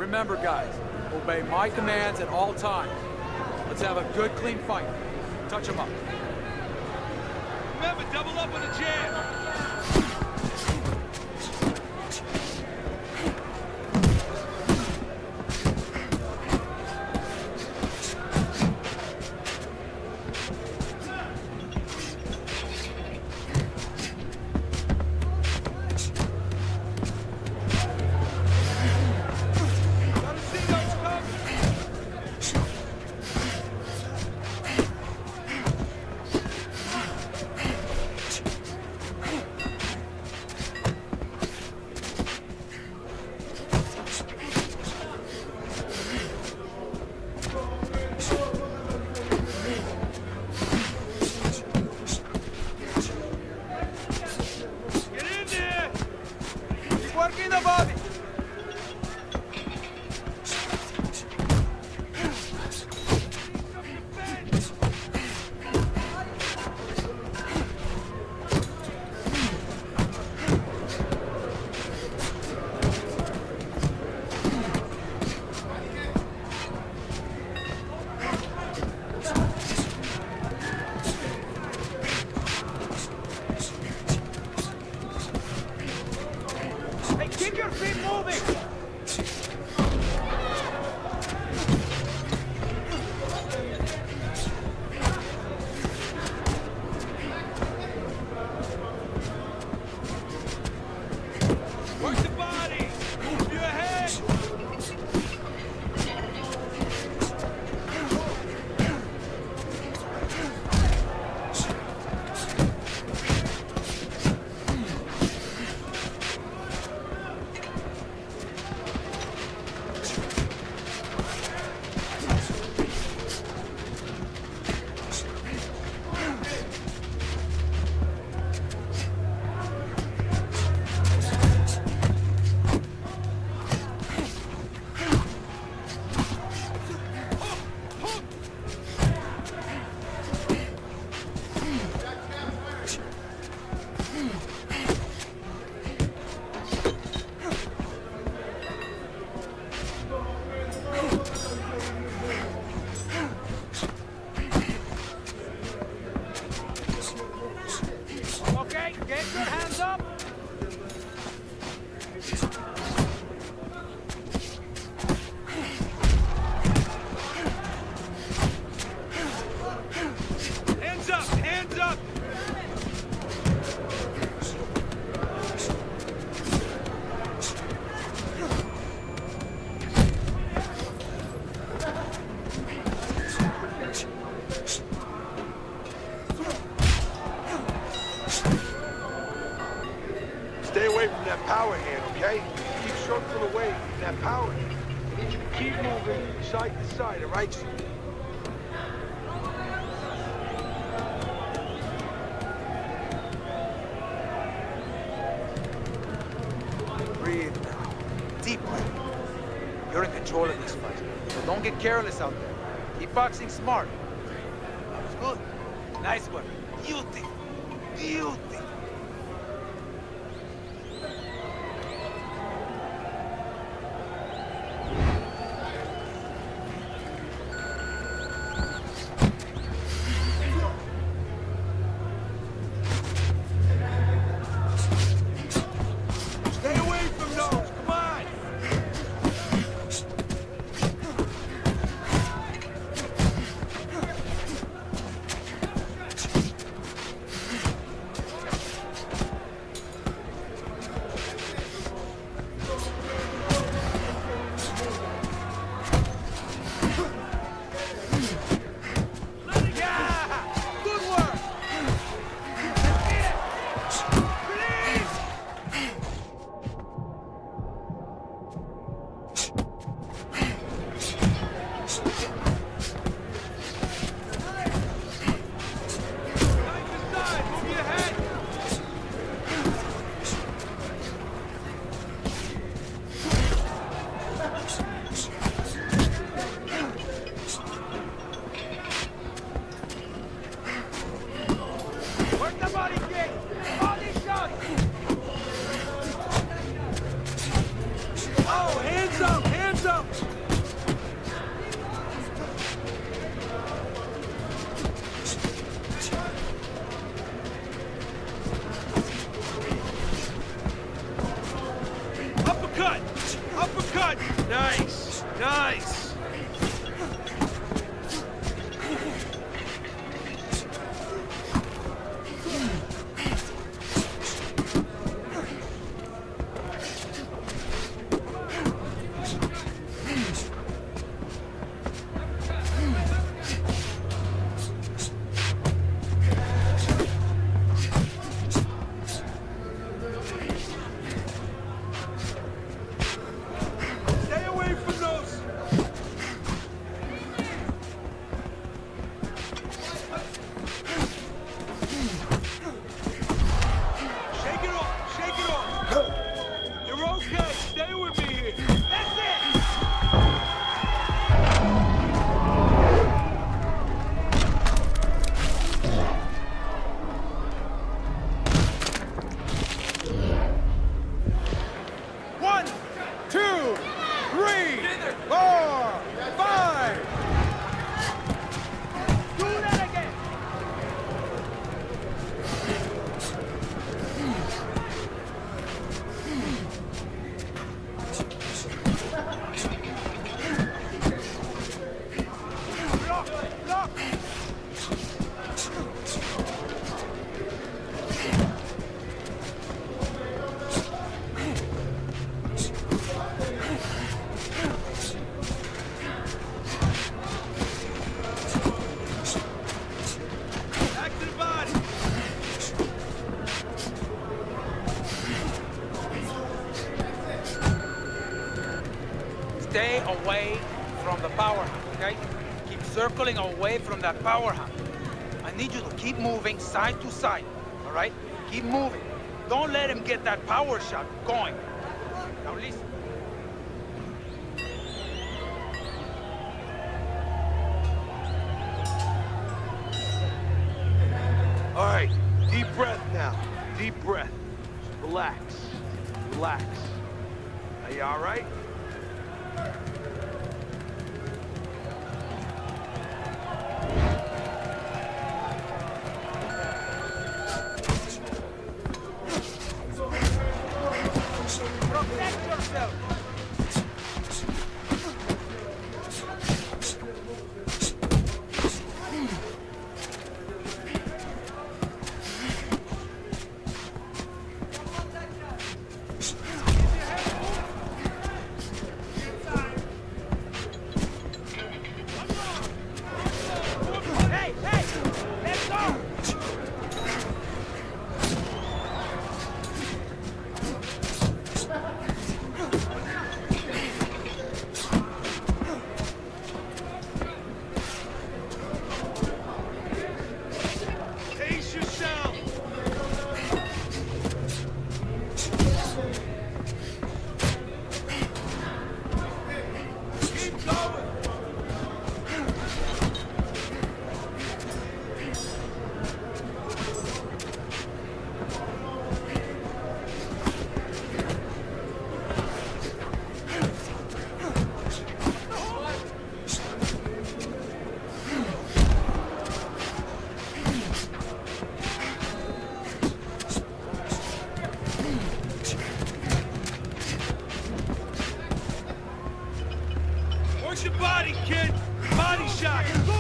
remember, guys, obey my commands at all times. Let's have a good, clean fight. Touch him up. Remember, double up on the jab. Working the body. Keep your feet moving! Work the body! Move your head! Okay, get your hands up! Hands up! Hands up! Stay away from that power hand, okay? Keep circling away from that power hand. I need you to keep moving side to side, all right? Breathe now. Deeply. You're in control of this fight, so don't get careless out there. Keep boxing smart. That was good. Nice one. Beauty. Beauty. Stay away from those, come on! okay? Keep circling away from that power hand. I need you to keep moving side to side, all right? Keep moving. Don't let him get that power shot going. Now listen. All right, deep breath now. Deep breath. Relax. Relax. Are you all right? Protect yourself. Hey, hey, let's go. Pace yourself! Keep going! Where's your body, kid? Body shot! Go!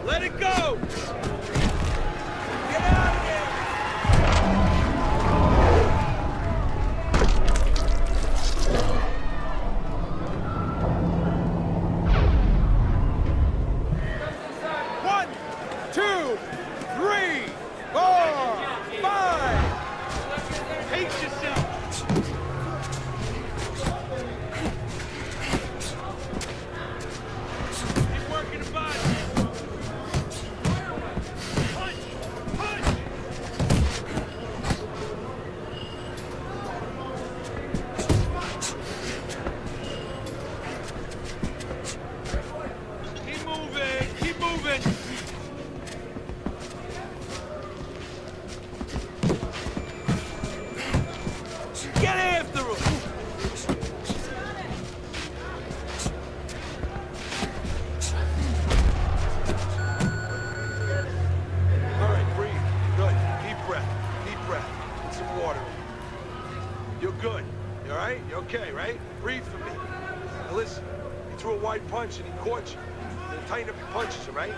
Let it go! Get out of here! One, two, three, 4, 5! Pace yourself! Keep working the body! Keep moving! Keep moving! Get after him! All right, breathe. Good. Deep breath. Deep breath. Get some water in. You're good. You all right? You okay, right? Breathe for me. Now listen, he threw a wide punch and he caught you. Then tighten up your punches, all right?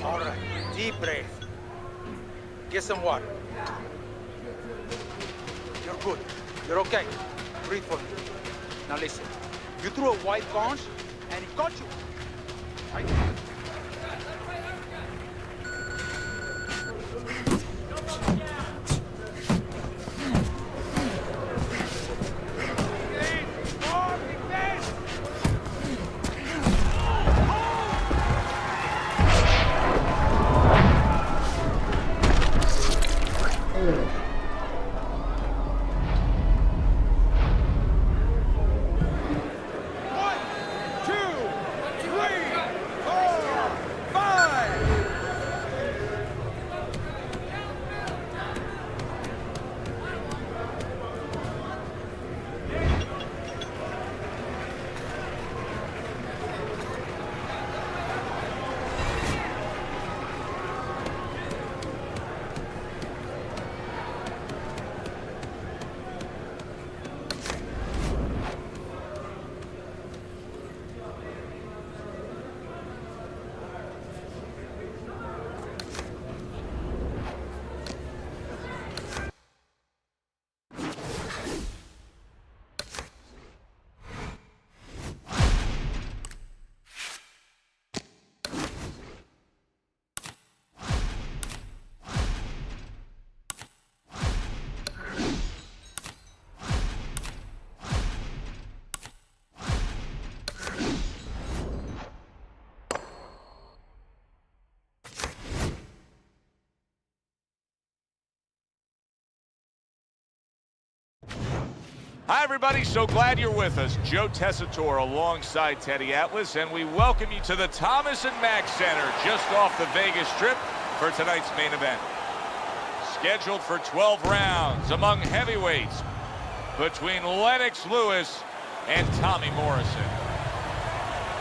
All right, deep breath. Get some water. You're good. You're okay. Breathe for me. Now listen. You threw a wide punch and it caught you. Right? One, two, three, 4! Hi, everybody. So glad you're with us. Joe Tessitore alongside Teddy Atlas, and we welcome you to the Thomas and Mack Center just off the Vegas Strip for tonight's main event. Scheduled for 12 rounds among heavyweights between Lennox Lewis and Tommy Morrison.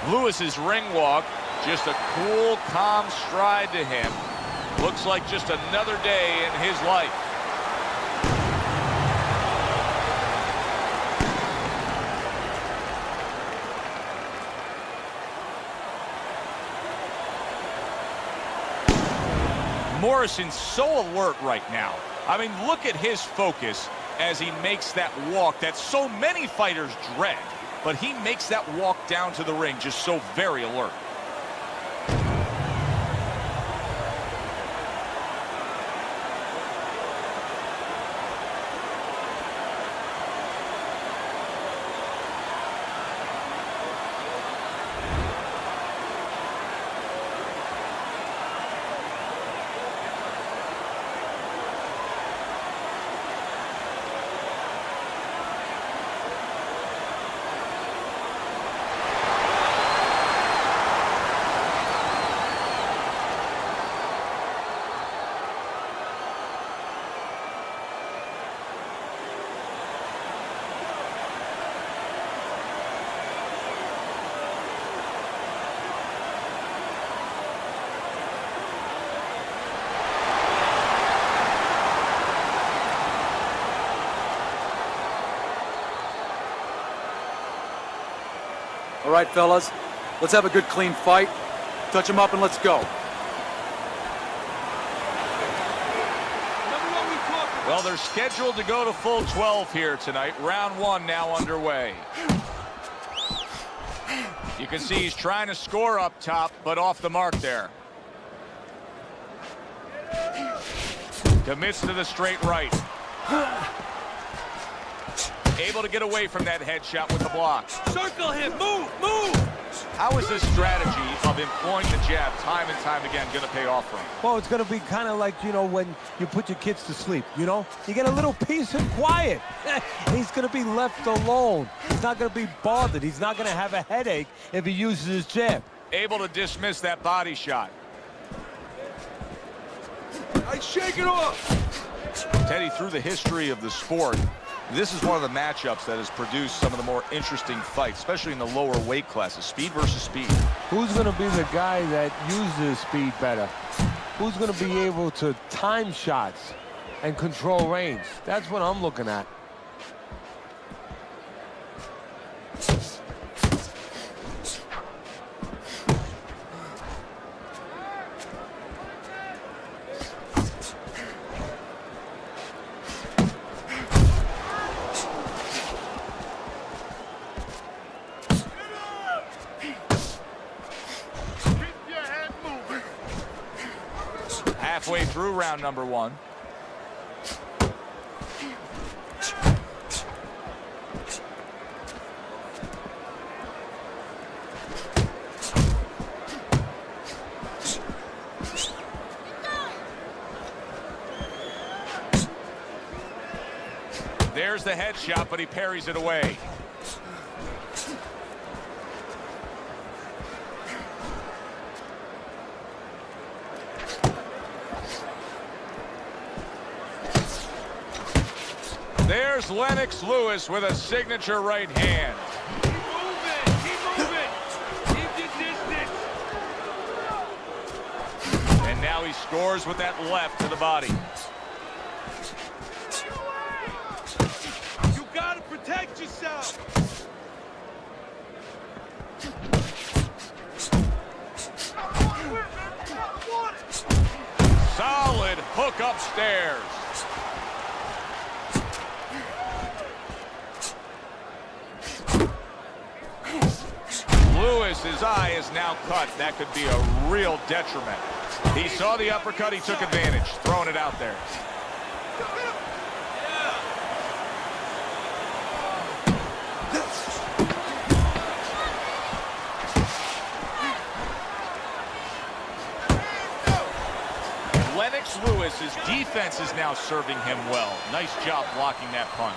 Lewis's ring walk, just a cool, calm stride to him. Looks like just another day in his life. Morrison's so alert right now. I mean, look at his focus as he makes that walk that so many fighters dread. But he makes that walk down to the ring just so very alert. All right, fellas, let's have a good, clean fight. Touch him up and let's go. Well, they're scheduled to go to full 12 here tonight. Round one now underway. You can see he's trying to score up top, but off the mark there. Commits to the straight right. Able to get away from that headshot with the block. Circle him! Move! Move! How is this strategy of employing the jab time and time again going to pay off for him? Well, it's going to be kind of like, you know, when you put your kids to sleep, you know? You get a little peace and quiet. He's going to be left alone. He's not going to be bothered. He's not going to have a headache if he uses his jab. Able to dismiss that body shot. I shake it off! Teddy, through the history of the sport, this is one of the matchups that has produced some of the more interesting fights, especially in the lower weight classes. Speed versus speed. Who's going to be the guy that uses speed better? Who's going to be able to time shots and control range? That's what I'm looking at. Halfway through round number one. There's the headshot, but he parries it away. There's Lennox Lewis with a signature right hand. Keep moving! Keep moving! Keep your distance! And now he scores with that left to the body. You gotta protect yourself! Solid hook upstairs. Lewis's eye is now cut. That could be a real detriment. He saw the uppercut. He took advantage, throwing it out there. Lennox Lewis's defense is now serving him well. Nice job blocking that punch.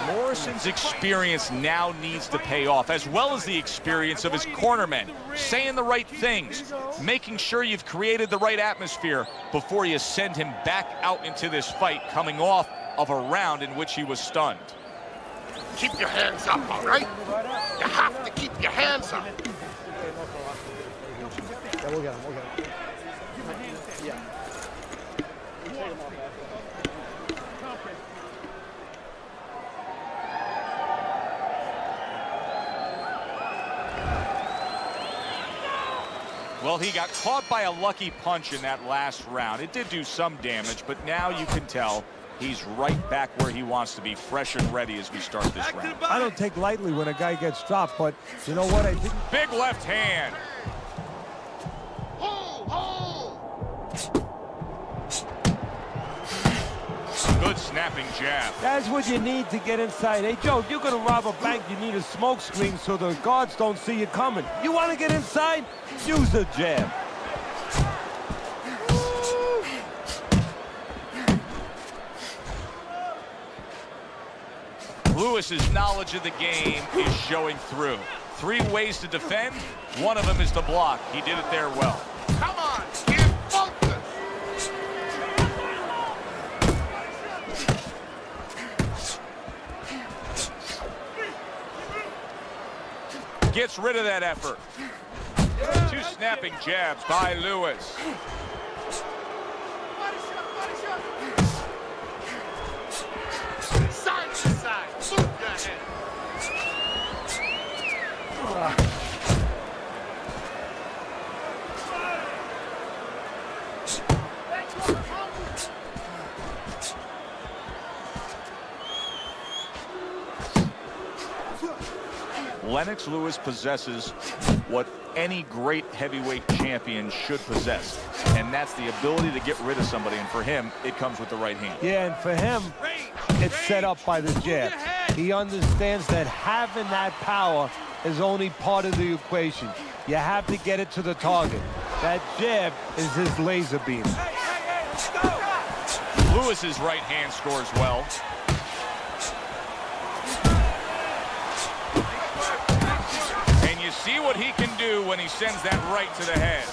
Morrison's experience now needs to pay off, as well as the experience of his cornermen, saying the right things, making sure you've created the right atmosphere before you send him back out into this fight, coming off of a round in which he was stunned. Keep your hands up, all right? You have to keep your hands up. Yeah, we'll get him. Yeah. Well, he got caught by a lucky punch in that last round. It did do some damage, but now you can tell he's right back where he wants to be, fresh and ready as we start this round. I don't take lightly when a guy gets dropped, but you know what? I think Big left hand. Good snapping jab. that's what you need to get inside. Hey, Joe, if you're going to rob a bank, you need a smoke screen so the guards don't see you coming. You want to get inside? Use a jab. Lewis's knowledge of the game is showing through. 3 ways to defend. One of them is to block. He did it there well. Come on, get focused. Gets rid of that effort. 2 snapping jabs by Lewis. Side to side. Move your head. Lennox Lewis possesses what any great heavyweight champion should possess, and that's the ability to get rid of somebody, and for him, it comes with the right hand. Yeah, and for him, it's set up by the jab. He understands that having that power is only part of the equation. You have to get it to the target. That jab is his laser beam. Lewis's right hand scores well. And you see what he can do when he sends that right to the head.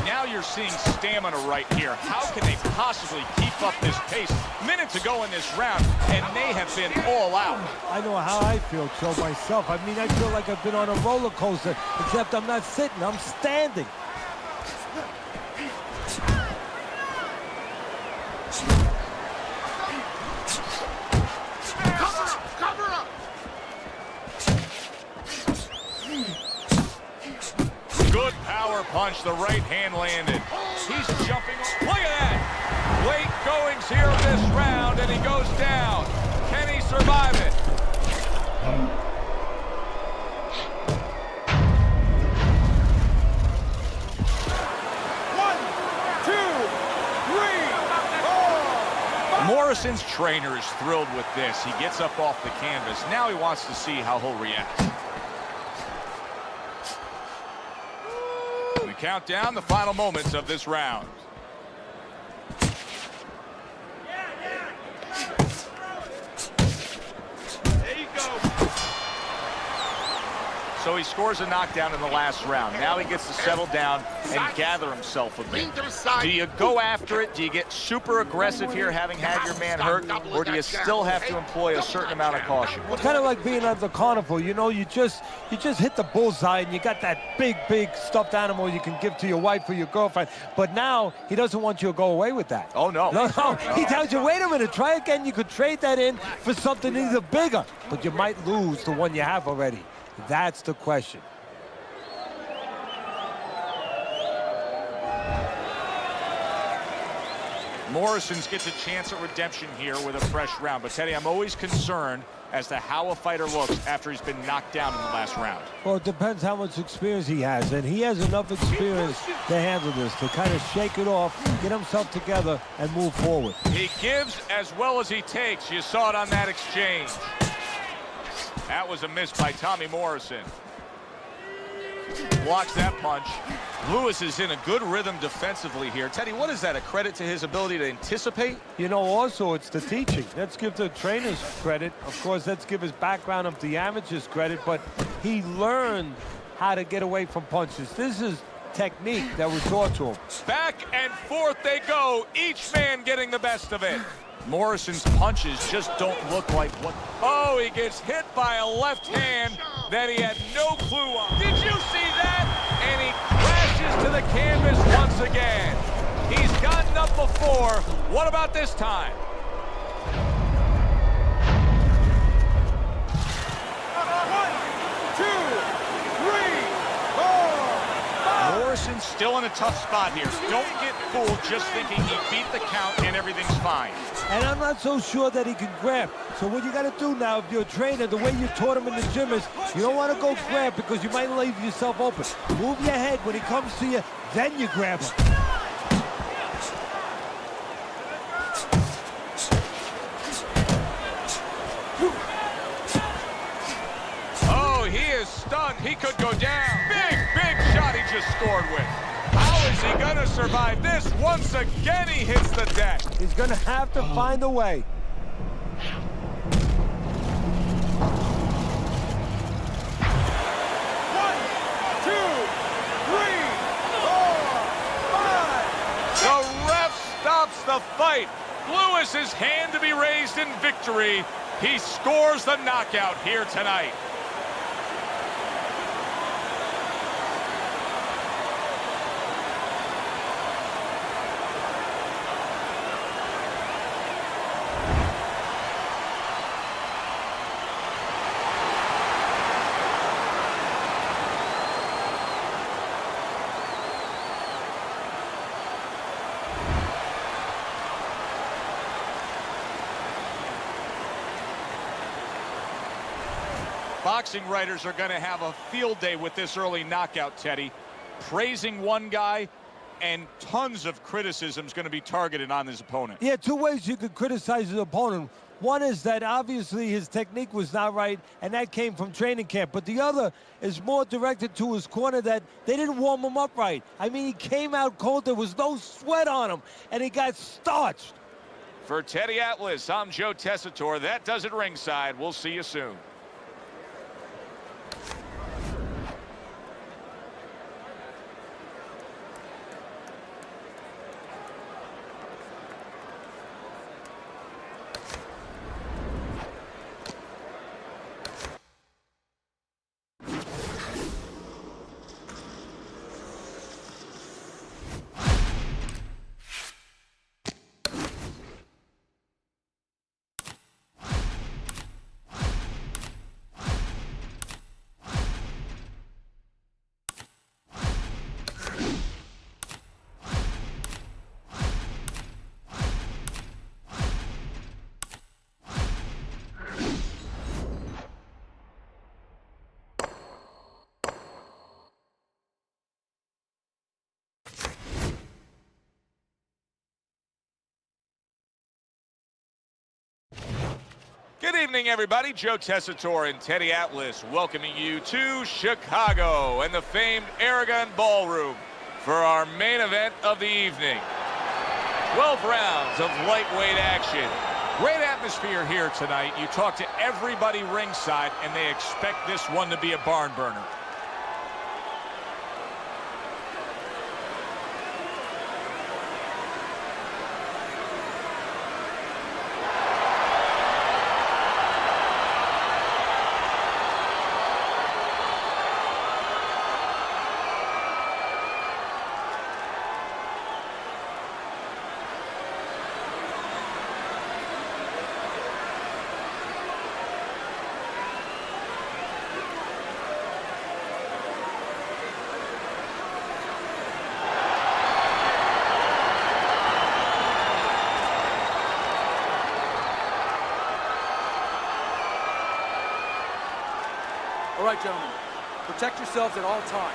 Now you're seeing stamina right here. How can they possibly keep up this pace? Minutes ago in this round, and they have been all out. I know how I feel, Joe, myself. I mean, I feel like I've been on a roller coaster, except I'm not sitting, I'm standing. Cover up. Good power punch, the right hand landed. He's jumping, look at that! Late goings here in this round, and he goes down. Can he survive it? Morrison's trainer is thrilled with this. He gets up off the canvas. Now he wants to see how he'll react. We count down the final moments of this round. There you go. So he scores a knockdown in the last round. Now he gets to settle down and gather himself a bit. Lean to the side. Do you go after it? Do you get super aggressive here, having had your man hurt? Or do you still have to employ a certain amount of caution? It's kind of like being at the carnival, you know, you just hit the bullseye and you got that big stuffed animal you can give to your wife or your girlfriend. But now he doesn't want you to go away with that. Oh, no. No. He tells you, wait a minute, try again. You could trade that in for something either bigger, but you might lose the one you have already. That's the question. Morrison's gets a chance at redemption here with a fresh round. But, Teddy, I'm always concerned as to how a fighter looks after he's been knocked down in the last round. Well, it depends how much experience he has, and he has enough experience to handle this, to kind of shake it off, get himself together, and move forward. He gives as well as he takes. You saw it on that exchange. That was a miss by Tommy Morrison. Blocks that punch. Lewis is in a good rhythm defensively here. Teddy, what is that, a credit to his ability to anticipate? You know, also, it's the teaching. Let's give the trainers credit. Of course, let's give his background of the amateurs credit, but he learned how to get away from punches. This is technique that was taught to him. Back and forth they go, each man getting the best of it. Morrison's punches just don't look like what... Oh, he gets hit by a left hand that he had no clue on. Did you see that? And he crashes to the canvas once again. He's gotten up before. What about this time? Morrison's still in a tough spot here. Don't get fooled just thinking he beat the count and everything's fine. And I'm not so sure that he can grab. So what you got to do now, if you're a trainer, the way you taught him in the gym is you don't want to go grab because you might leave yourself open. Move your head when he comes to you, then you grab him. Oh, he is stunned. He could go down. Big shot he just scored with. How is he going to survive this? Once again, he hits the deck. He's going to have to find a way. The ref stops the fight. Lewis's hand to be raised in victory. He scores the knockout here tonight. Boxing writers are going to have a field day with this early knockout, Teddy. Praising one guy and tons of criticism is going to be targeted on his opponent. Yeah, two ways you could criticize his opponent. One is that obviously his technique was not right, and that came from training camp. But the other is more directed to his corner that they didn't warm him up right. I mean, he came out cold. There was no sweat on him, and he got starched. For Teddy Atlas, I'm Joe Tessitore. That does it ringside. We'll see you soon. Good evening, everybody. Joe Tessitore and Teddy Atlas welcoming you to Chicago and the famed Aragon Ballroom for our main event of the evening. 12 rounds of lightweight action. Great atmosphere here tonight. You talk to everybody ringside, and they expect this one to be a barn burner. All right, gentlemen, protect yourselves at all times.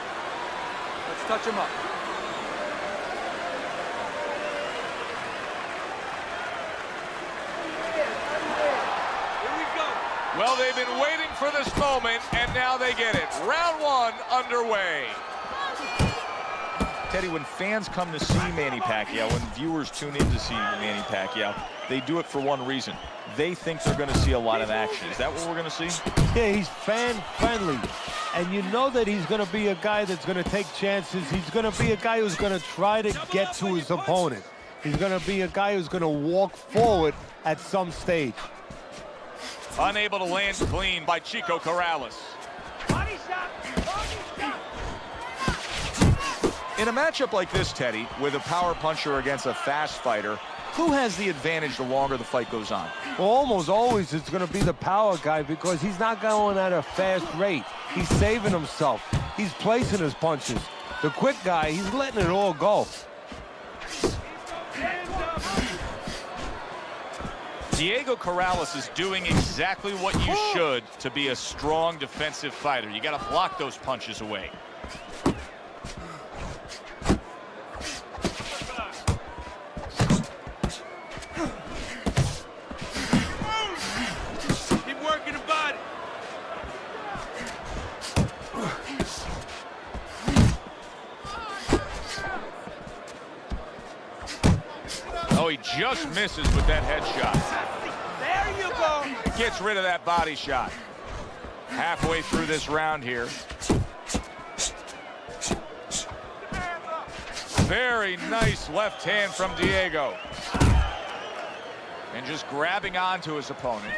Let's touch him up. Here we go. Well, they've been waiting for this moment, and now they get it. Round one underway. Teddy, when fans come to see Manny Pacquiao, when viewers tune in to see Manny Pacquiao, they do it for one reason. They think they're going to see a lot of action. Is that what we're going to see? Yeah, he's fan-friendly. And you know that he's going to be a guy that's going to take chances. He's going to be a guy who's going to try to get to his opponent. He's going to be a guy who's going to walk forward at some stage. Unable to land clean by Chico Corrales. Body shot! Body shot! In a matchup like this, Teddy, with a power puncher against a fast fighter, who has the advantage the longer the fight goes on? Well, almost always it's going to be the power guy because he's not going at a fast rate. He's saving himself. He's placing his punches. The quick guy, he's letting it all go. Diego Corrales is doing exactly what you should to be a strong defensive fighter. You got to block those punches away. Keep working the body. Oh, he just misses with that headshot. There you go! Gets rid of that body shot. Halfway through this round here. Very nice left hand from Diego. And just grabbing onto his opponent.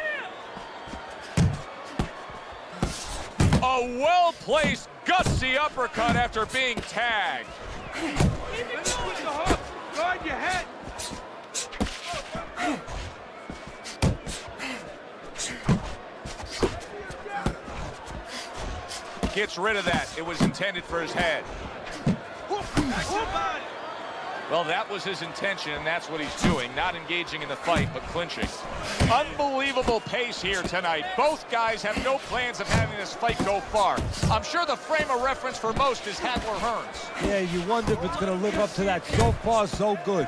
A well-placed, gutsy uppercut after being tagged. With the hook. Guard your head. Gets rid of that. It was intended for his head. Well, that was his intention, and that's what he's doing. Not engaging in the fight, but clinching. Unbelievable pace here tonight. Both guys have no plans of having this fight go far. I'm sure the frame of reference for most is Hagler Hearns. Yeah, you wonder if it's going to live up to that. So far, so good.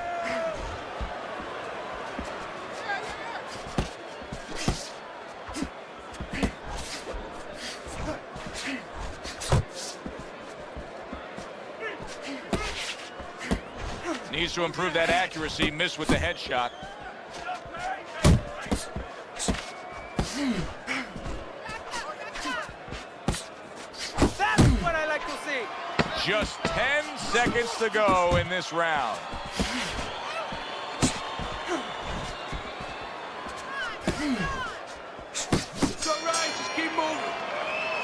Needs to improve that accuracy. Missed with the headshot. That's what I like to see! Just 10 seconds to go in this round. It's all right. Just keep moving.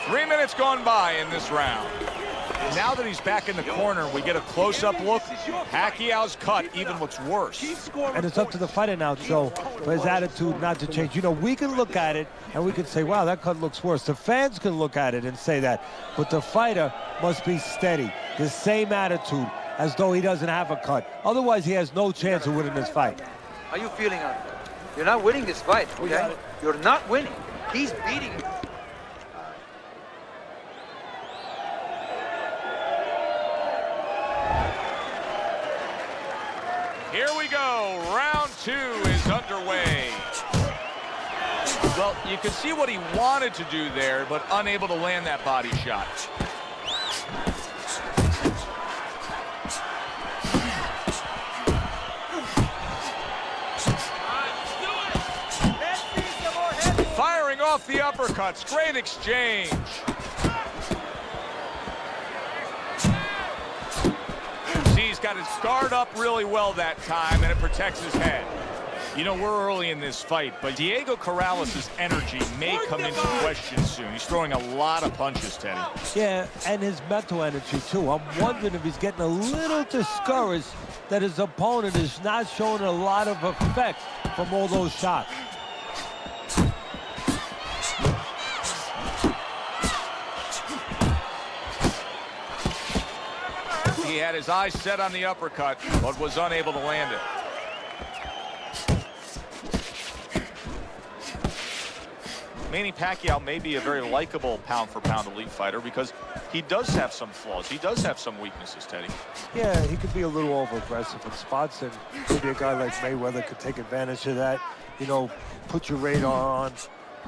3 minutes gone by in this round. Now that he's back in the corner, we get a close-up look. Pacquiao's cut even looks worse. And it's up to the fighter now, Joe, for his attitude not to change. You know, we can look at it and we can say, wow, that cut looks worse. The fans can look at it and say that. But the fighter must be steady, the same attitude, as though he doesn't have a cut. Otherwise, he has no chance of winning this fight. How you feeling out there? You're not winning this fight, okay? You're not winning. He's beating you. Here we go. Round two is underway. Well, you can see what he wanted to do there, but unable to land that body shot. Firing off the uppercuts. Great exchange. He's got his guard up really well that time, and it protects his head. You know, we're early in this fight, but Diego Corrales' energy may come into question soon. He's throwing a lot of punches, Teddy. Yeah, and his mental energy, too. I'm wondering if he's getting a little discouraged that his opponent is not showing a lot of effect from all those shots. He had his eyes set on the uppercut, but was unable to land it. Manny Pacquiao may be a very likable pound-for-pound elite fighter because he does have some flaws. He does have some weaknesses, Teddy. Yeah, he could be a little over-aggressive in spots, and maybe a guy like Mayweather could take advantage of that. You know, put your radar on,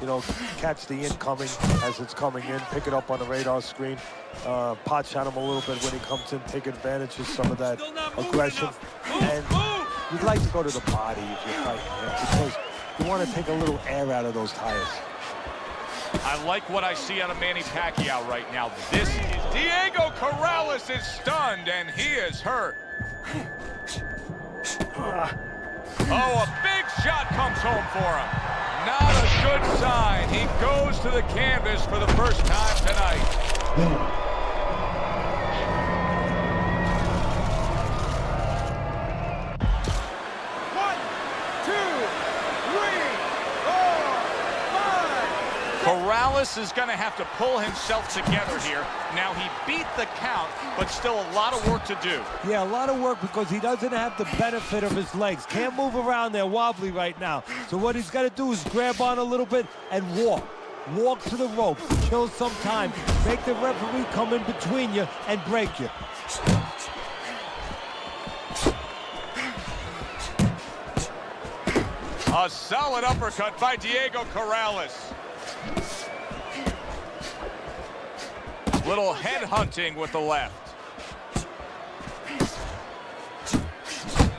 you know, catch the incoming as it's coming in, pick it up on the radar screen, pot shot him a little bit when he comes in, take advantage of some of that aggression. And you'd like to go to the body if you're fighting him because you want to take a little air out of those tires. I like what I see out of Manny Pacquiao right now. This is Diego Corrales is stunned and he is hurt. Oh, a big shot comes home for him. Not a good sign. He goes to the canvas for the first time tonight. Corrales is going to have to pull himself together here. Now, he beat the count, but still a lot of work to do. Yeah, a lot of work because he doesn't have the benefit of his legs. Can't move around there wobbly right now. So what he's got to do is grab on a little bit and walk. Walk to the ropes, kill some time, make the referee come in between you and break you. A solid uppercut by Diego Corrales. Little head hunting with the left.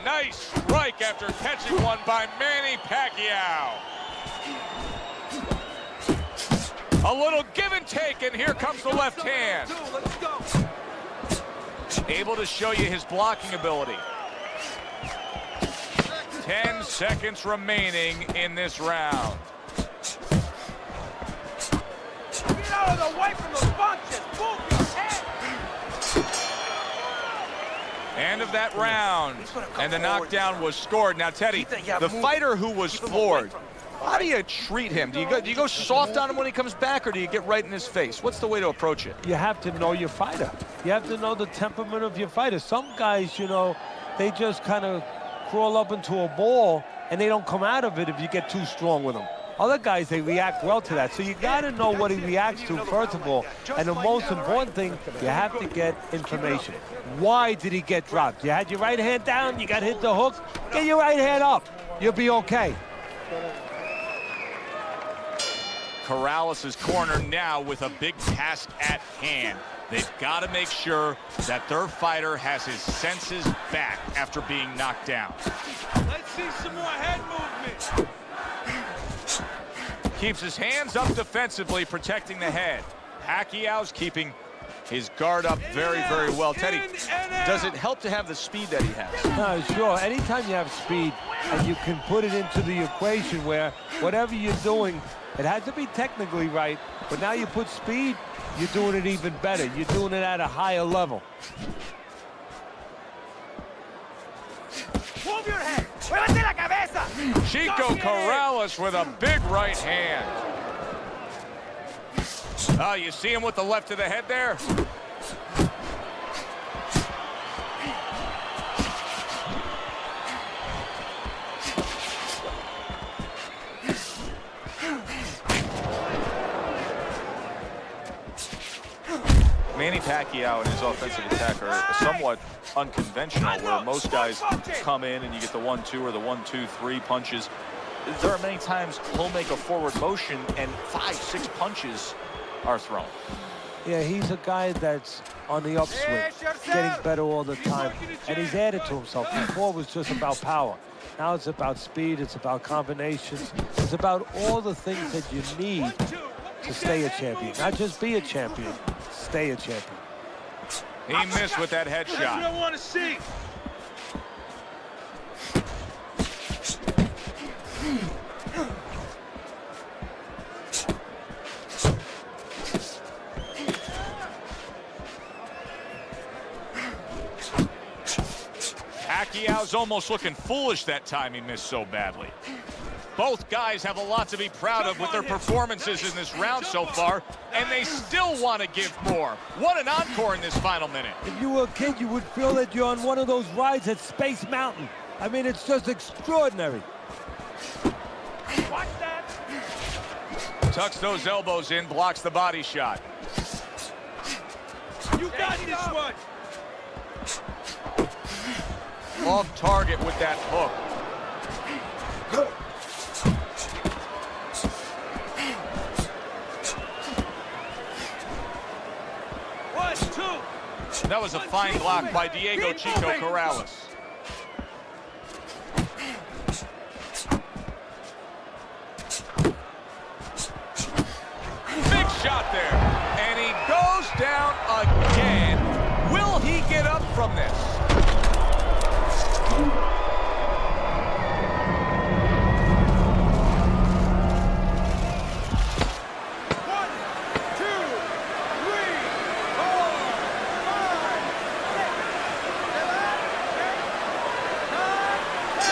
Nice strike after catching one by Manny Pacquiao. A little give and take, and here comes the left hand. Able to show you his blocking ability. 10 seconds remaining in this round. Get out of the way from those bunches! Move your head! End of that round, and the knockdown was scored. Now, Teddy, the fighter who was floored, how do you treat him? Do you go soft on him when he comes back, or do you get right in his face? What's the way to approach it? You have to know your fighter. You have to know the temperament of your fighter. Some guys, you know, they just kind of crawl up into a ball, and they don't come out of it if you get too strong with them. Other guys, they react well to that. So you got to know what he reacts to, first of all. And the most important thing, you have to get information. Why did he get dropped? You had your right hand down, you got hit the hook, get your right hand up. You'll be okay. Corrales' corner now with a big task at hand. They've got to make sure that their fighter has his senses back after being knocked down. Let's see some more head movement. Keeps his hands up defensively, protecting the head. Pacquiao's keeping his guard up very, very well. Teddy, does it help to have the speed that he has? No, sure. Anytime you have speed and you can put it into the equation where whatever you're doing, it has to be technically right, but now you put speed, you're doing it even better. You're doing it at a higher level. Move your head! ¡Muévete la cabeza! Chico Corrales with a big right hand. Oh, you see him with the left of the head there? Manny Pacquiao and his offensive attack are somewhat unconventional, where most guys come in and you get the 1-2 or the 1-2-3 punches. There are many times he'll make a forward motion and 5-6 punches are thrown. Yeah, he's a guy that's on the upswing, getting better all the time, and he's added to himself. Before it was just about power. Now it's about speed, it's about combinations, it's about all the things that you need to stay a champion. Not just be a champion, stay a champion. He missed with that headshot. That's what I want to see. Pacquiao's almost looking foolish that time he missed so badly. Both guys have a lot to be proud of with their performances in this round so far, and they still want to give more. What an encore in this final minute. If you were a kid, you would feel that you're on one of those rides at Space Mountain. I mean, it's just extraordinary. Watch that! Tucks those elbows in, blocks the body shot. You got this one. Off target with that hook. That was a fine block by Diego Chico Corrales. Big shot there. And he goes down again. Will he get up from this?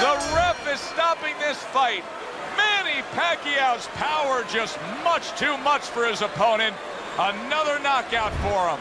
The ref is stopping this fight. Manny Pacquiao's power just much too much for his opponent. Another knockout for him.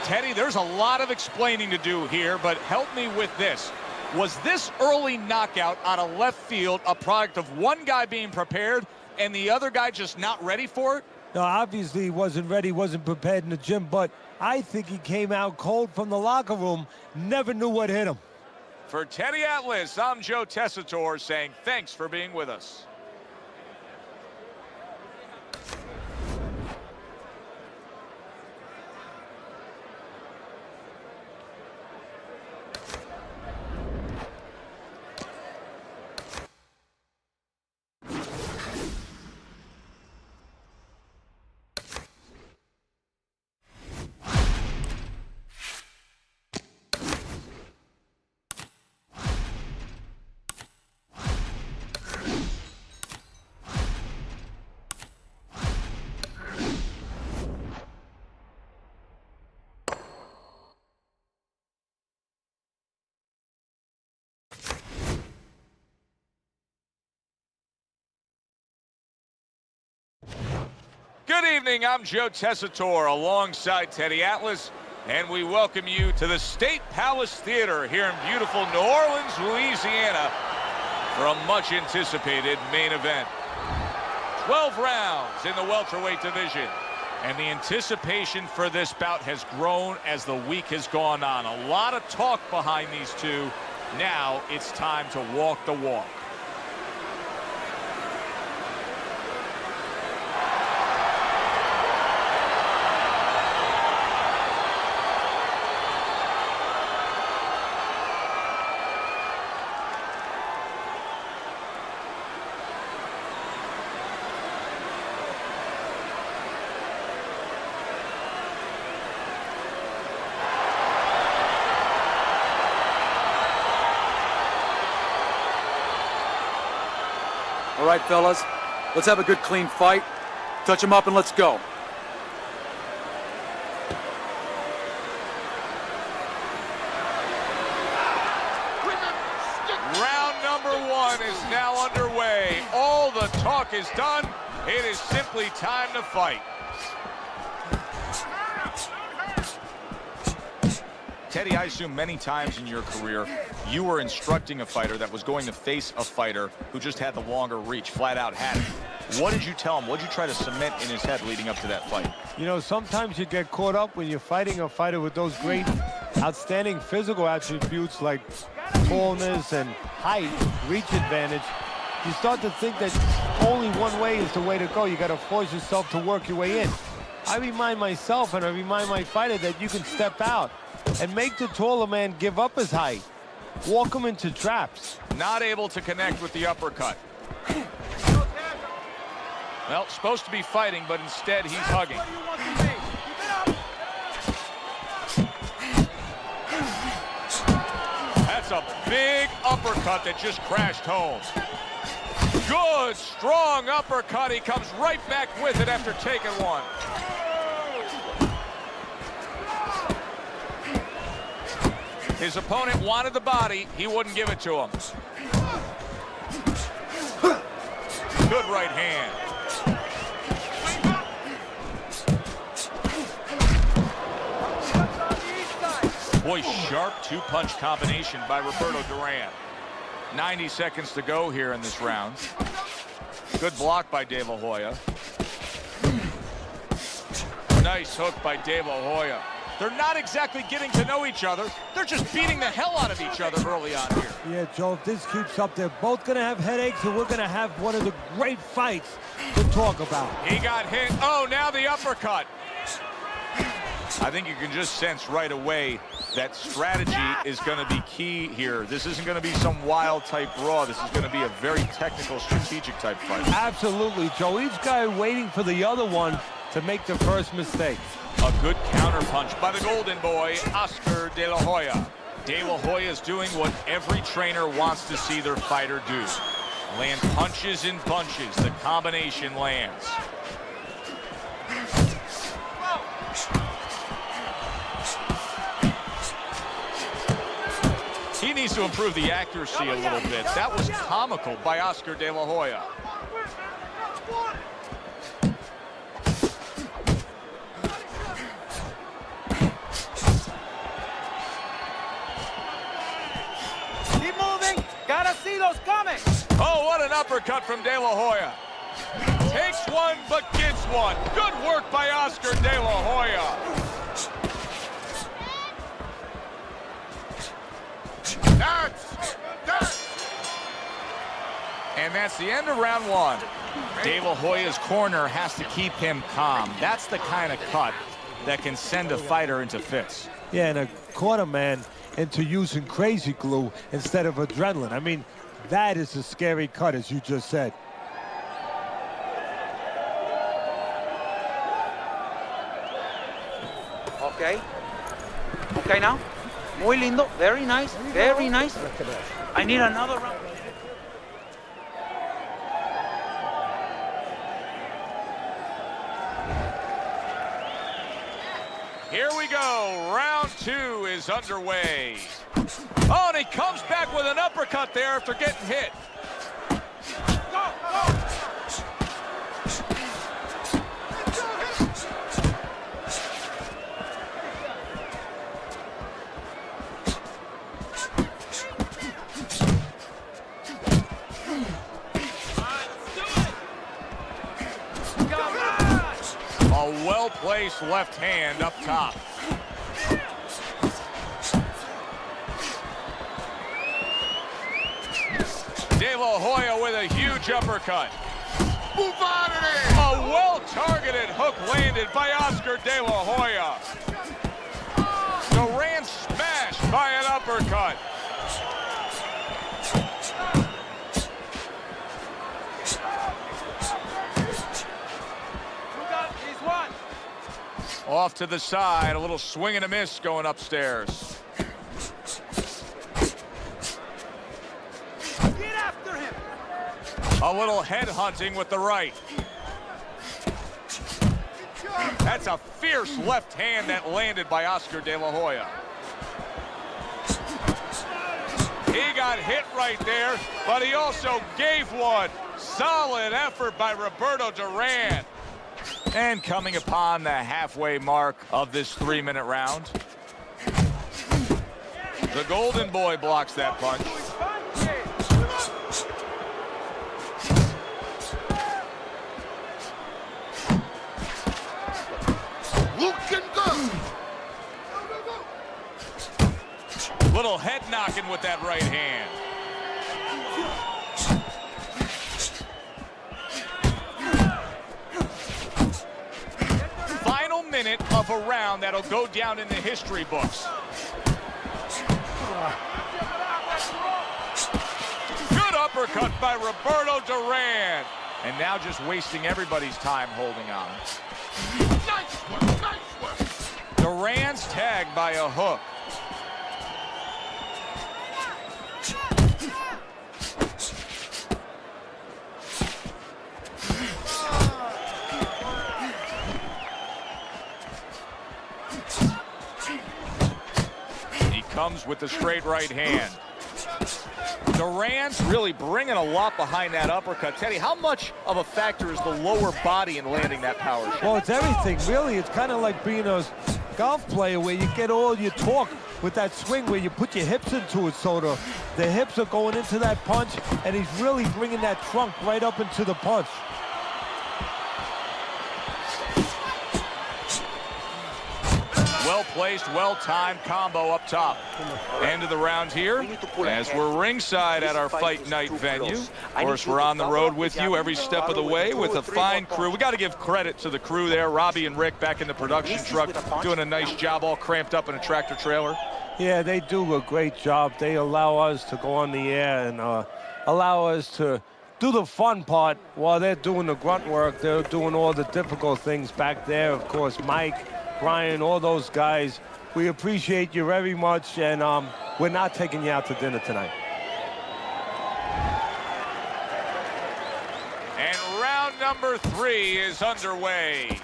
Teddy, there's a lot of explaining to do here, but help me with this. Was this early knockout out of left field a product of one guy being prepared and the other guy just not ready for it? No, obviously he wasn't ready, wasn't prepared in the gym, but I think he came out cold from the locker room, never knew what hit him. For Teddy Atlas, I'm Joe Tessitore saying thanks for being with us. Good evening, I'm Joe Tessitore alongside Teddy Atlas, and we welcome you to the State Palace Theater here in beautiful New Orleans, Louisiana for a much anticipated main event. 12 rounds in the welterweight division, and the anticipation for this bout has grown as the week has gone on. A lot of talk behind these two. Now it's time to walk the walk. All right, fellas, let's have a good, clean fight. Touch him up and let's go. Round number one is now underway. All the talk is done. It is simply time to fight. Teddy, I assume many times in your career, you were instructing a fighter that was going to face a fighter who just had the longer reach, flat out had it. What did you tell him? What did you try to cement in his head leading up to that fight? You know, sometimes you get caught up when you're fighting a fighter with those great, outstanding physical attributes like tallness and height, reach advantage. You start to think that only one way is the way to go. You got to force yourself to work your way in. I remind myself and I remind my fighter that you can step out and make the taller man give up his height. Walk him into traps. Not able to connect with the uppercut. Well, supposed to be fighting, but instead he's hugging. That's a big uppercut that just crashed home. Good, strong uppercut. He comes right back with it after taking one. His opponent wanted the body. He wouldn't give it to him. Good right hand. Boy, sharp two-punch combination by Roberto Duran. 90 seconds to go here in this round. Good block by De La Hoya. Nice hook by De La Hoya. They're not exactly getting to know each other. They're just beating the hell out of each other early on here. Yeah, Joe, if this keeps up, they're both going to have headaches, and we're going to have one of the great fights to talk about. He got hit. Oh, now the uppercut. I think you can just sense right away that strategy is going to be key here. This isn't going to be some wild type brawl. This is going to be a very technical, strategic type fight. Absolutely, Joe. Each guy waiting for the other one to make the first mistake. A good counter punch by the golden boy, Oscar De La Hoya. De La Hoya is doing what every trainer wants to see their fighter do. Land punches and bunches. The combination lands. He needs to improve the accuracy a little bit. That was comical by Oscar De La Hoya. Keep moving. Gotta see those coming. Oh, what an uppercut from De La Hoya. Takes one, but gets one. Good work by Oscar De La Hoya. And that's the end of round one. De La Hoya's corner has to keep him calm. That's the kind of cut that can send a fighter into fits. Yeah, and a corner man into using crazy glue instead of adrenaline. I mean, that is a scary cut, as you just said. Okay. Okay now. Muy lindo. Very nice. Very nice. I need another round. Here we go. Round two is underway. Oh, and he comes back with an uppercut there after getting hit. Go, go. A well-placed left hand up top. De La Hoya with a huge uppercut. Move out of there! A well-targeted hook landed by Oscar De La Hoya. Duran smashed by an uppercut. Off to the side, a little swing and a miss going upstairs. Get after him. A little head hunting with the right. That's a fierce left hand that landed by Oscar De La Hoya. He got hit right there, but he also gave one. Solid effort by Roberto Duran. And coming upon the halfway mark of this 3-minute round. The golden boy blocks that punch. Looking good. Little head knocking with that right hand. Minute of a round that'll go down in the history books. Good uppercut by Roberto Duran. And now just wasting everybody's time holding on. Nice one, nice one. Duran's tagged by a hook. Comes with the straight right hand. Duran's really bringing a lot behind that uppercut. Teddy, how much of a factor is the lower body in landing that power shot? Well, it's everything, really. It's kind of like being a golf player where you get all your torque with that swing where you put your hips into it. So the hips are going into that punch, and he's really bringing that trunk right up into the punch. placed, well-timed combo up top. End of the round here, as we're ringside at our fight night venue. Of course, we're on the road with you every step of the way with a fine crew. We got to give credit to the crew there. Robbie and Rick back in the production truck doing a nice job, all cramped up in a tractor trailer. Yeah, they do a great job. They allow us to go on the air and allow us to do the fun part while they're doing the grunt work. They're doing all the difficult things back there. Of course, Mike, Brian, all those guys. We appreciate you very much, and we're not taking you out to dinner tonight. And round number 3 is underway.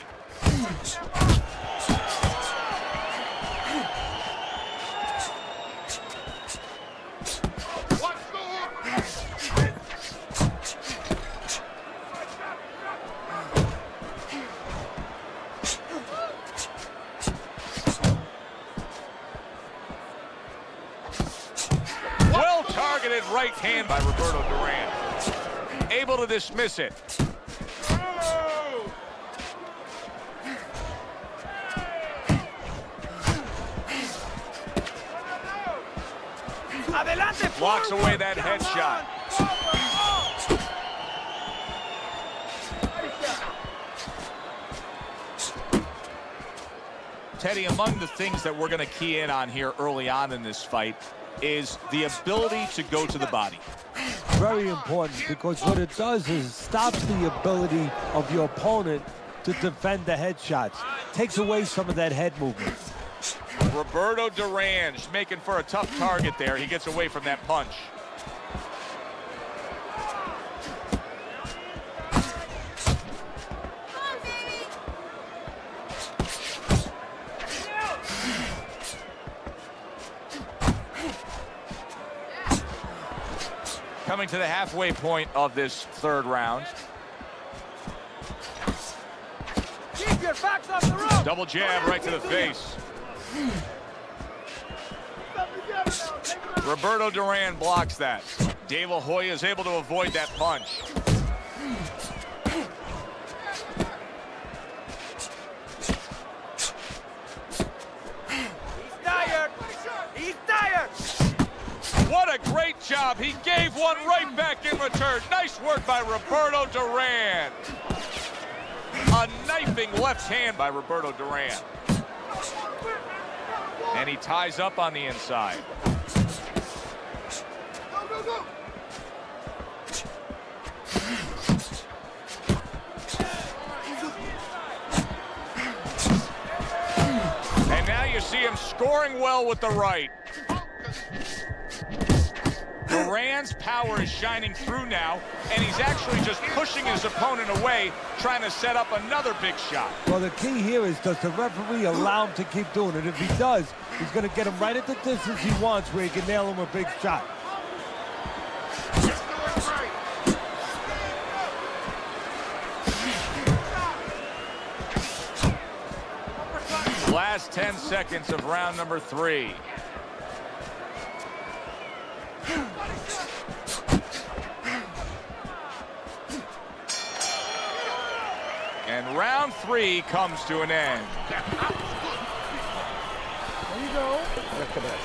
Well-targeted right hand by Roberto Duran. Able to dismiss it. Blocks away that headshot. Teddy, among the things that we're going to key in on here early on in this fight is the ability to go to the body. Very important, because what it does is stops the ability of your opponent to defend the headshots. Takes away some of that head movement. Roberto Duran making for a tough target there. He gets away from that punch. Coming to the halfway point of this third round. Keep your backs off the rope. Double jab right to the face. Roberto Duran blocks that. De La Hoya is able to avoid that punch. He's tired. He's tired. What a great job. He gave one right back in return. Nice work by Roberto Duran. A knifing left hand by Roberto Duran. And he ties up on the inside. Go, go. And now you see him scoring well with the right. Duran's power is shining through now, and he's actually just pushing his opponent away, trying to set up another big shot. Well, the key here is, does the referee allow him to keep doing it? If he does, he's going to get him right at the distance he wants where he can nail him a big shot. Last 10 seconds of round number 3. And round 3 comes to an end. There you go. Look at that.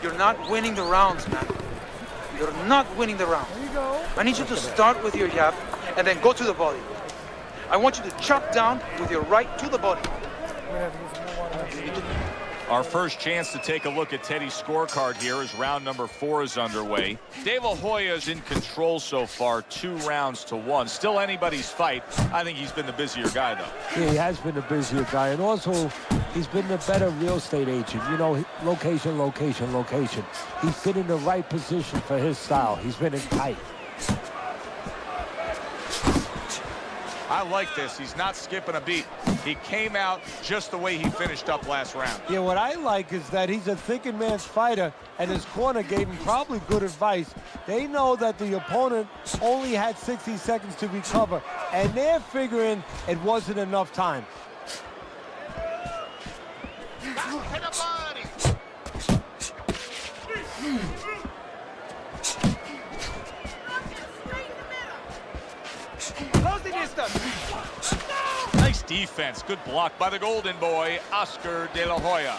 You're not winning the rounds, man. You're not winning the round. There you go. I need you to start with your jab and then go to the body. I want you to chop down with your right to the body. Our first chance to take a look at Teddy's scorecard here as round number 4 is underway. De La Hoya is in control so far, 2 rounds to 1. Still anybody's fight. I think he's been the busier guy, though. Yeah, he has been the busier guy, and also he's been the better real estate agent. You know, location, location, location. He's been in the right position for his style. He's been in tight. I like this. He's not skipping a beat. He came out just the way he finished up last round. Yeah, what I like is that he's a thinking man's fighter, and his corner gave him probably good advice. They know that the opponent only had 60 seconds to recover, and they're figuring it wasn't enough time. Nice defense. Good block by the golden boy, Oscar De La Hoya.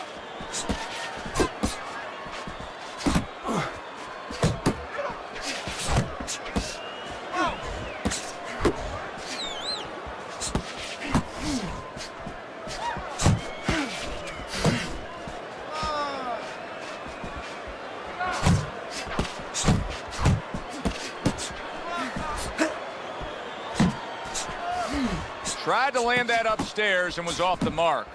Tried to land that upstairs and was off the mark.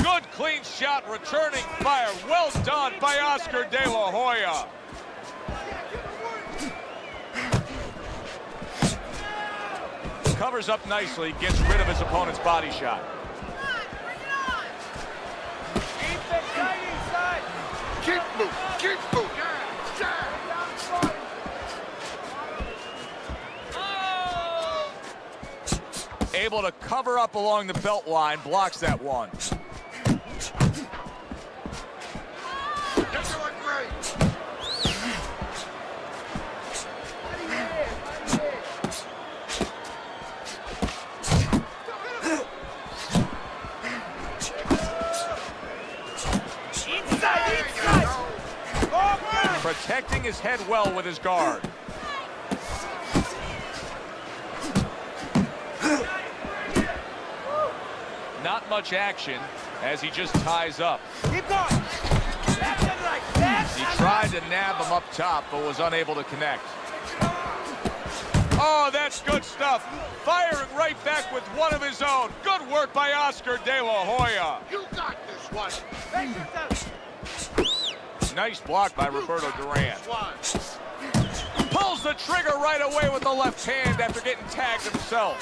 Good clean shot, returning fire. Well done by Oscar De La Hoya. Covers up nicely, gets rid of his opponent's body shot. Keep moving. Keep moving. Able to cover up along the belt line, blocks that one. You're doing great. Protecting his head well with his guard. Not much action as he just ties up. Keep going. Left and right. Left He and tried to nab him up top, but was unable to connect. Oh, that's good stuff. Firing right back with one of his own. Good work by Oscar De La Hoya. You got this one. Face yourself. Nice block by Roberto Duran. This one. Pulls the trigger right away with the left hand after getting tagged himself.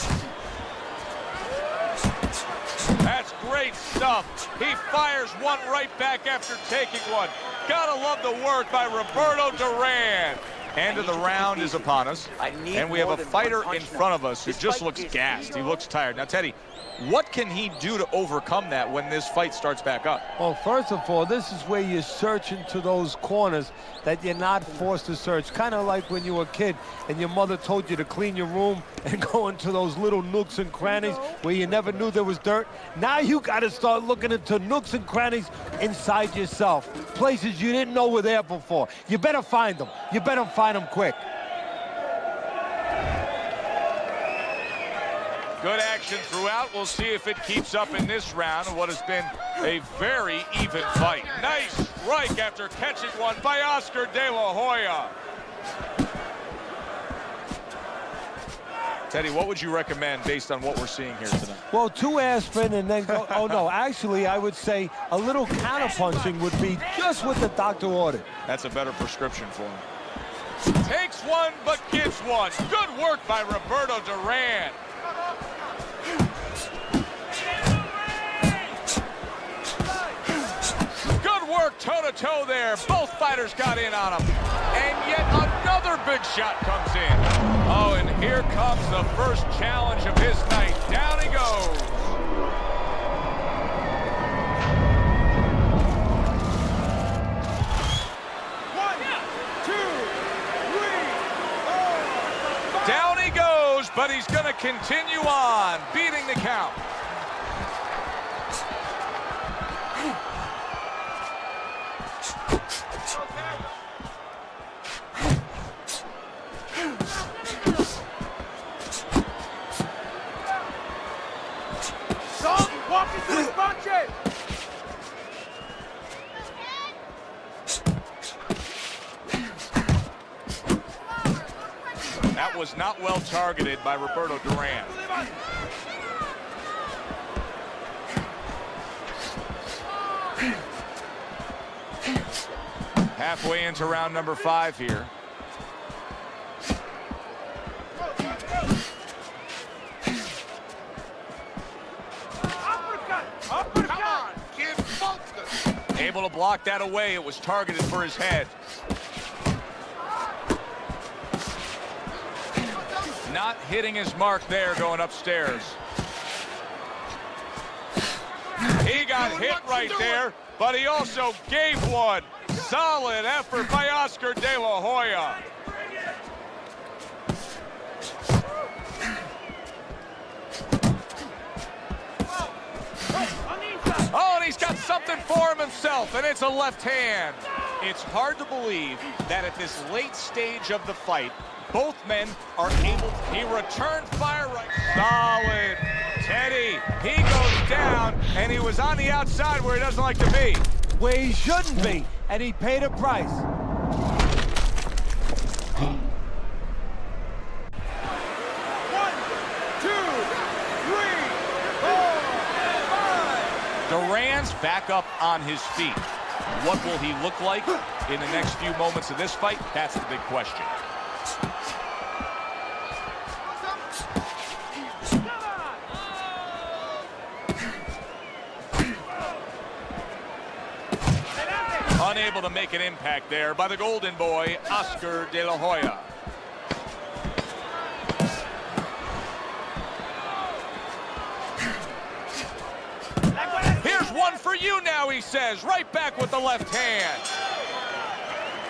That's great stuff. He fires one right back after taking one. Gotta love the work by Roberto Duran. End of the round is upon us, and we have a fighter in front of us who just looks gassed. He looks tired. Now, Teddy, what can he do to overcome that when this fight starts back up? Well, first of all, this is where you search into those corners that you're not forced to search. Kind of like when you were a kid and your mother told you to clean your room and go into those little nooks and crannies where you never knew there was dirt. Now you got to start looking into nooks and crannies inside yourself, places you didn't know were there before. You better find them. You better find them quick. Good action throughout. We'll see if it keeps up in this round of what has been a very even fight. Nice strike after catching one by Oscar De La Hoya. Teddy, what would you recommend based on what we're seeing here tonight? Well, 2 aspirin and then go. Oh, no, actually, I would say a little counterpunching would be just what the doctor ordered. That's a better prescription for him. Takes one, but gives one. Good work by Roberto Duran. Good work toe-to-toe there. Both fighters got in on him. And yet another big shot comes in. Oh, and here comes the first challenge of his night. Down he goes. Down he goes, but he's going to continue on, beating the count. Don't walk into his punches. That was not well targeted by Roberto Duran. Halfway into round number 5 here. Come on, kid, focus. Able to block that away. It was targeted for his head. Not hitting his mark there going upstairs. He got hit right there, but he also gave one. Solid effort by Oscar De La Hoya. off, and it's a left hand. It's hard to believe that at this late stage of the fight, both men are able to... He returned fire right. Solid. Teddy, he goes down, and he was on the outside where he doesn't like to be. Where he shouldn't be, and he paid a price. 1, 2, 3, 4, 5. Duran's back up on his feet. What will he look like in the next few moments of this fight? That's the big question. Unable to make an impact there by the golden boy, Oscar De La Hoya. Here's one for you now, he says, right back with the left hand.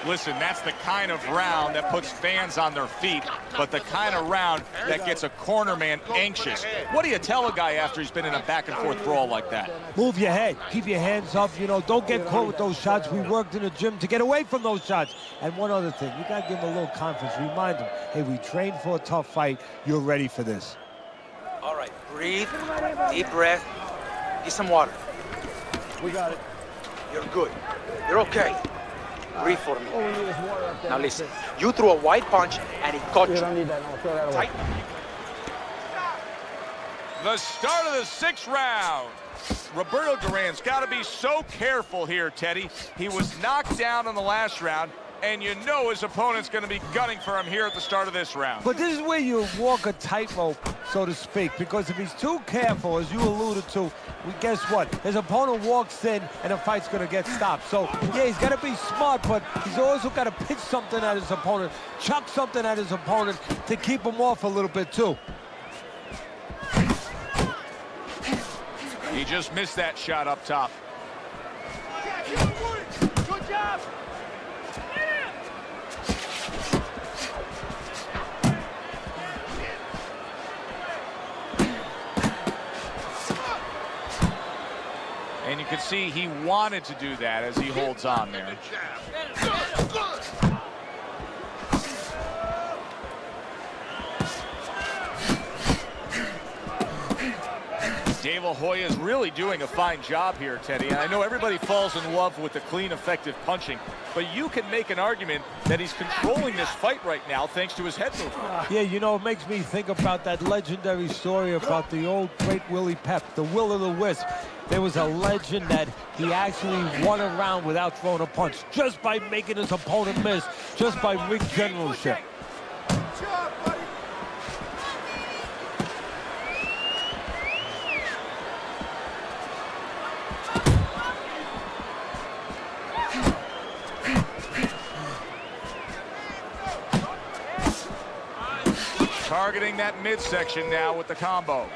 Listen, that's the kind of round that puts fans on their feet, but the kind of round that gets a corner man anxious. What do you tell a guy after he's been in a back-and-forth brawl like that? Move your head. Keep your hands up. You know, don't get caught with those shots. We worked in the gym to get away from those shots. And one other thing, you got to give him a little confidence. Remind him, hey, we trained for a tough fight. You're ready for this. All right, breathe, deep breath, get some water. We got it. You're good. You're okay. Breathe for me. All we need is water up there. Now listen, you threw a wide punch and he caught You you. don't need that. No, throw that away. Tight. The start of the 6th round. Roberto Duran's got to be so careful here, Teddy. He was knocked down in the last round, and you know his opponent's going to be gunning for him here at the start of this round. But this is where you walk a tightrope, so to speak, because if he's too careful, as you alluded to, guess what? His opponent walks in, and the fight's going to get stopped. So, yeah, he's got to be smart, but he's also got to pitch something at his opponent, chuck something at his opponent to keep him off a little bit, too. He just missed that shot up top. Good job. And you can see he wanted to do that as he holds on there. De La Hoya is really doing a fine job here, Teddy. And I know everybody falls in love with the clean, effective punching, but you can make an argument that he's controlling this fight right now thanks to his head movement. Yeah, you know, it makes me think about that legendary story about the old great Willie Pep, the Will o' the Wisp. There was a legend that he actually won a round without throwing a punch, just by making his opponent miss, just by ring generalship. Good job, buddy. Targeting that midsection now with the combo.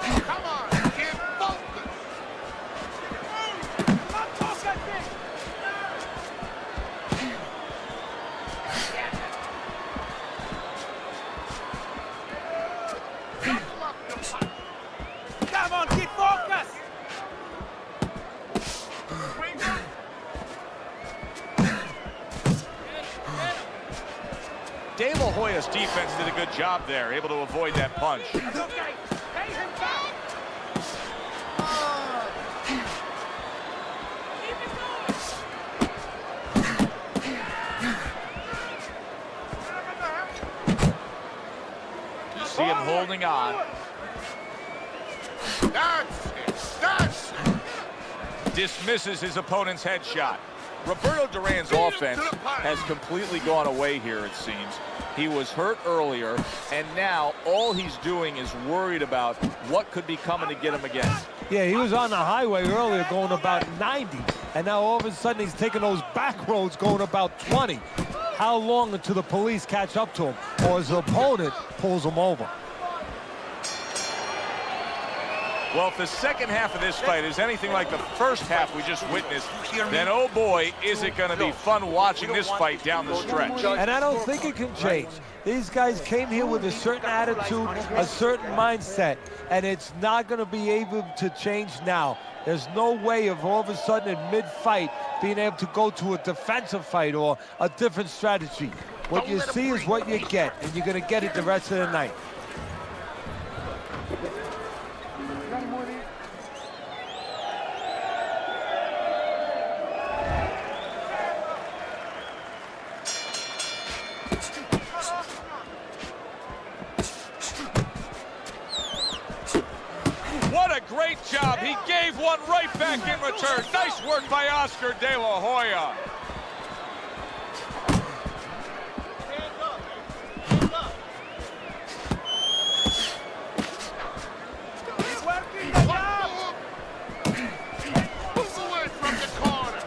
Come on, kid, focus. Come on, keep focus. De La Hoya's defense did a good job there, able to avoid that punch. You see him holding on. That's it. That's it. Dismisses his opponent's headshot. Roberto Duran's offense has completely gone away here, it seems. He was hurt earlier, and now all he's doing is worried about what could be coming to get him again. Yeah, he was on the highway earlier going about 90, and now all of a sudden he's taking those back roads going about 20. How long until the police catch up to him, or his opponent pulls him over? Well, if the second half of this fight is anything like the first half we just witnessed, then oh boy, is it going to be fun watching this fight down the stretch. And I don't think it can change. These guys came here with a certain attitude, a certain mindset, and it's not going to be able to change now. There's no way of all of a sudden in mid-fight being able to go to a defensive fight or a different strategy. What you see is what you get, and you're going to get it the rest of the night. What a great job. He gave one right back in return. Nice work by Oscar De La Hoya. Move away from the corner.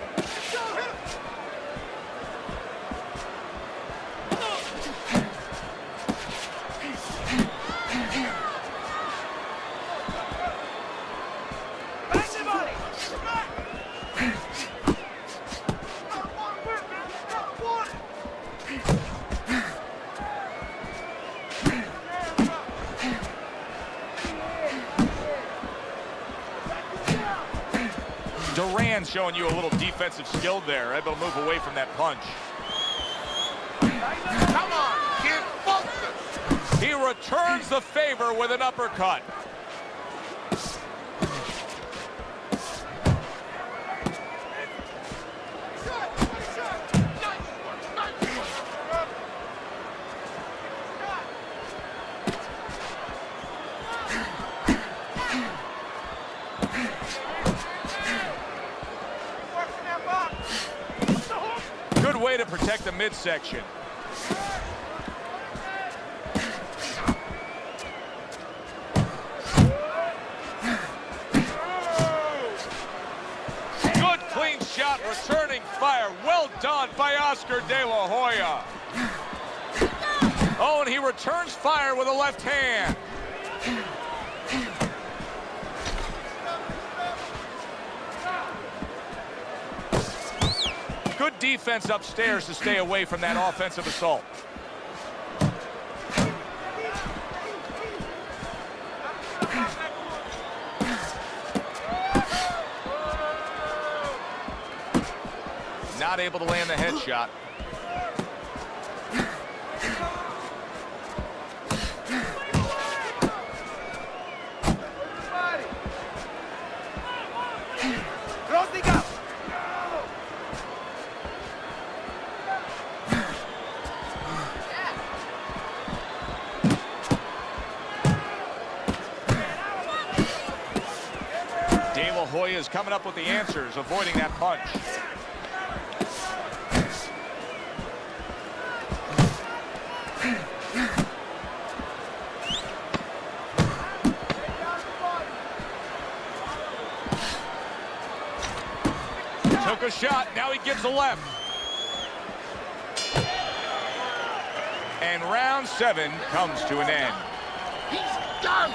Duran's showing you a little defensive skill there, able to move away from that punch. Come on, kid, focus. He returns the favor with an uppercut. Good way to protect the midsection. Good clean shot, returning fire. Well done by Oscar De La Hoya. Oh, and he returns fire with a left hand. Good defense upstairs to stay away from that offensive assault. Not able to land the headshot. Closing up. De La Hoya is coming up with the answers, avoiding that punch. Took a shot, now he gives a left. And round 7 comes to an end. He's done.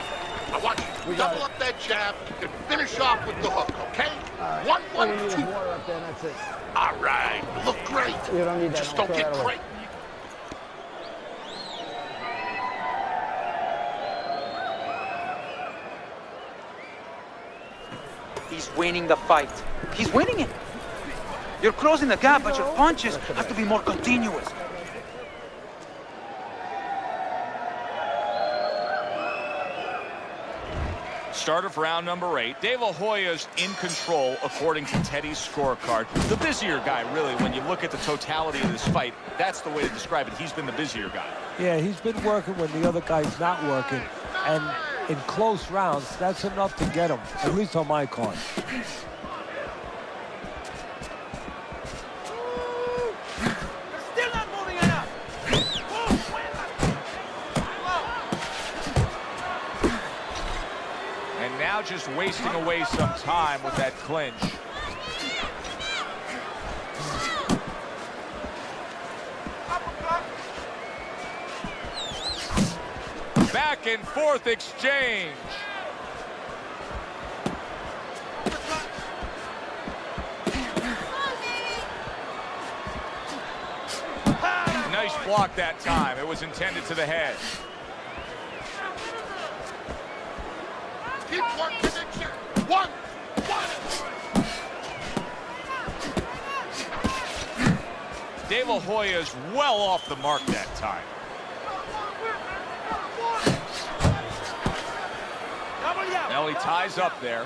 I want you to double up that jab and finish off with the hook, okay? 1, 1, 2. Water up there, that's it. All right, you look great. You don't need that. Just don't get crazy. He's winning the fight. He's winning it. You're closing the gap, but your punches have to be more continuous. Starter for round number 8. De La Hoya's in control according to Teddy's scorecard. The busier guy, really, when you look at the totality of this fight, that's the way to describe it. He's been the busier guy. Yeah, he's been working when the other guy's not working. And in close rounds, that's enough to get him, at least on my card. Still not moving enough. And now just wasting away some time with that clinch. Back and forth exchange. Nice block that time. It was intended to the head. Keep working it, kid. One. De La Hoya's well off the mark that time. Now he ties up there.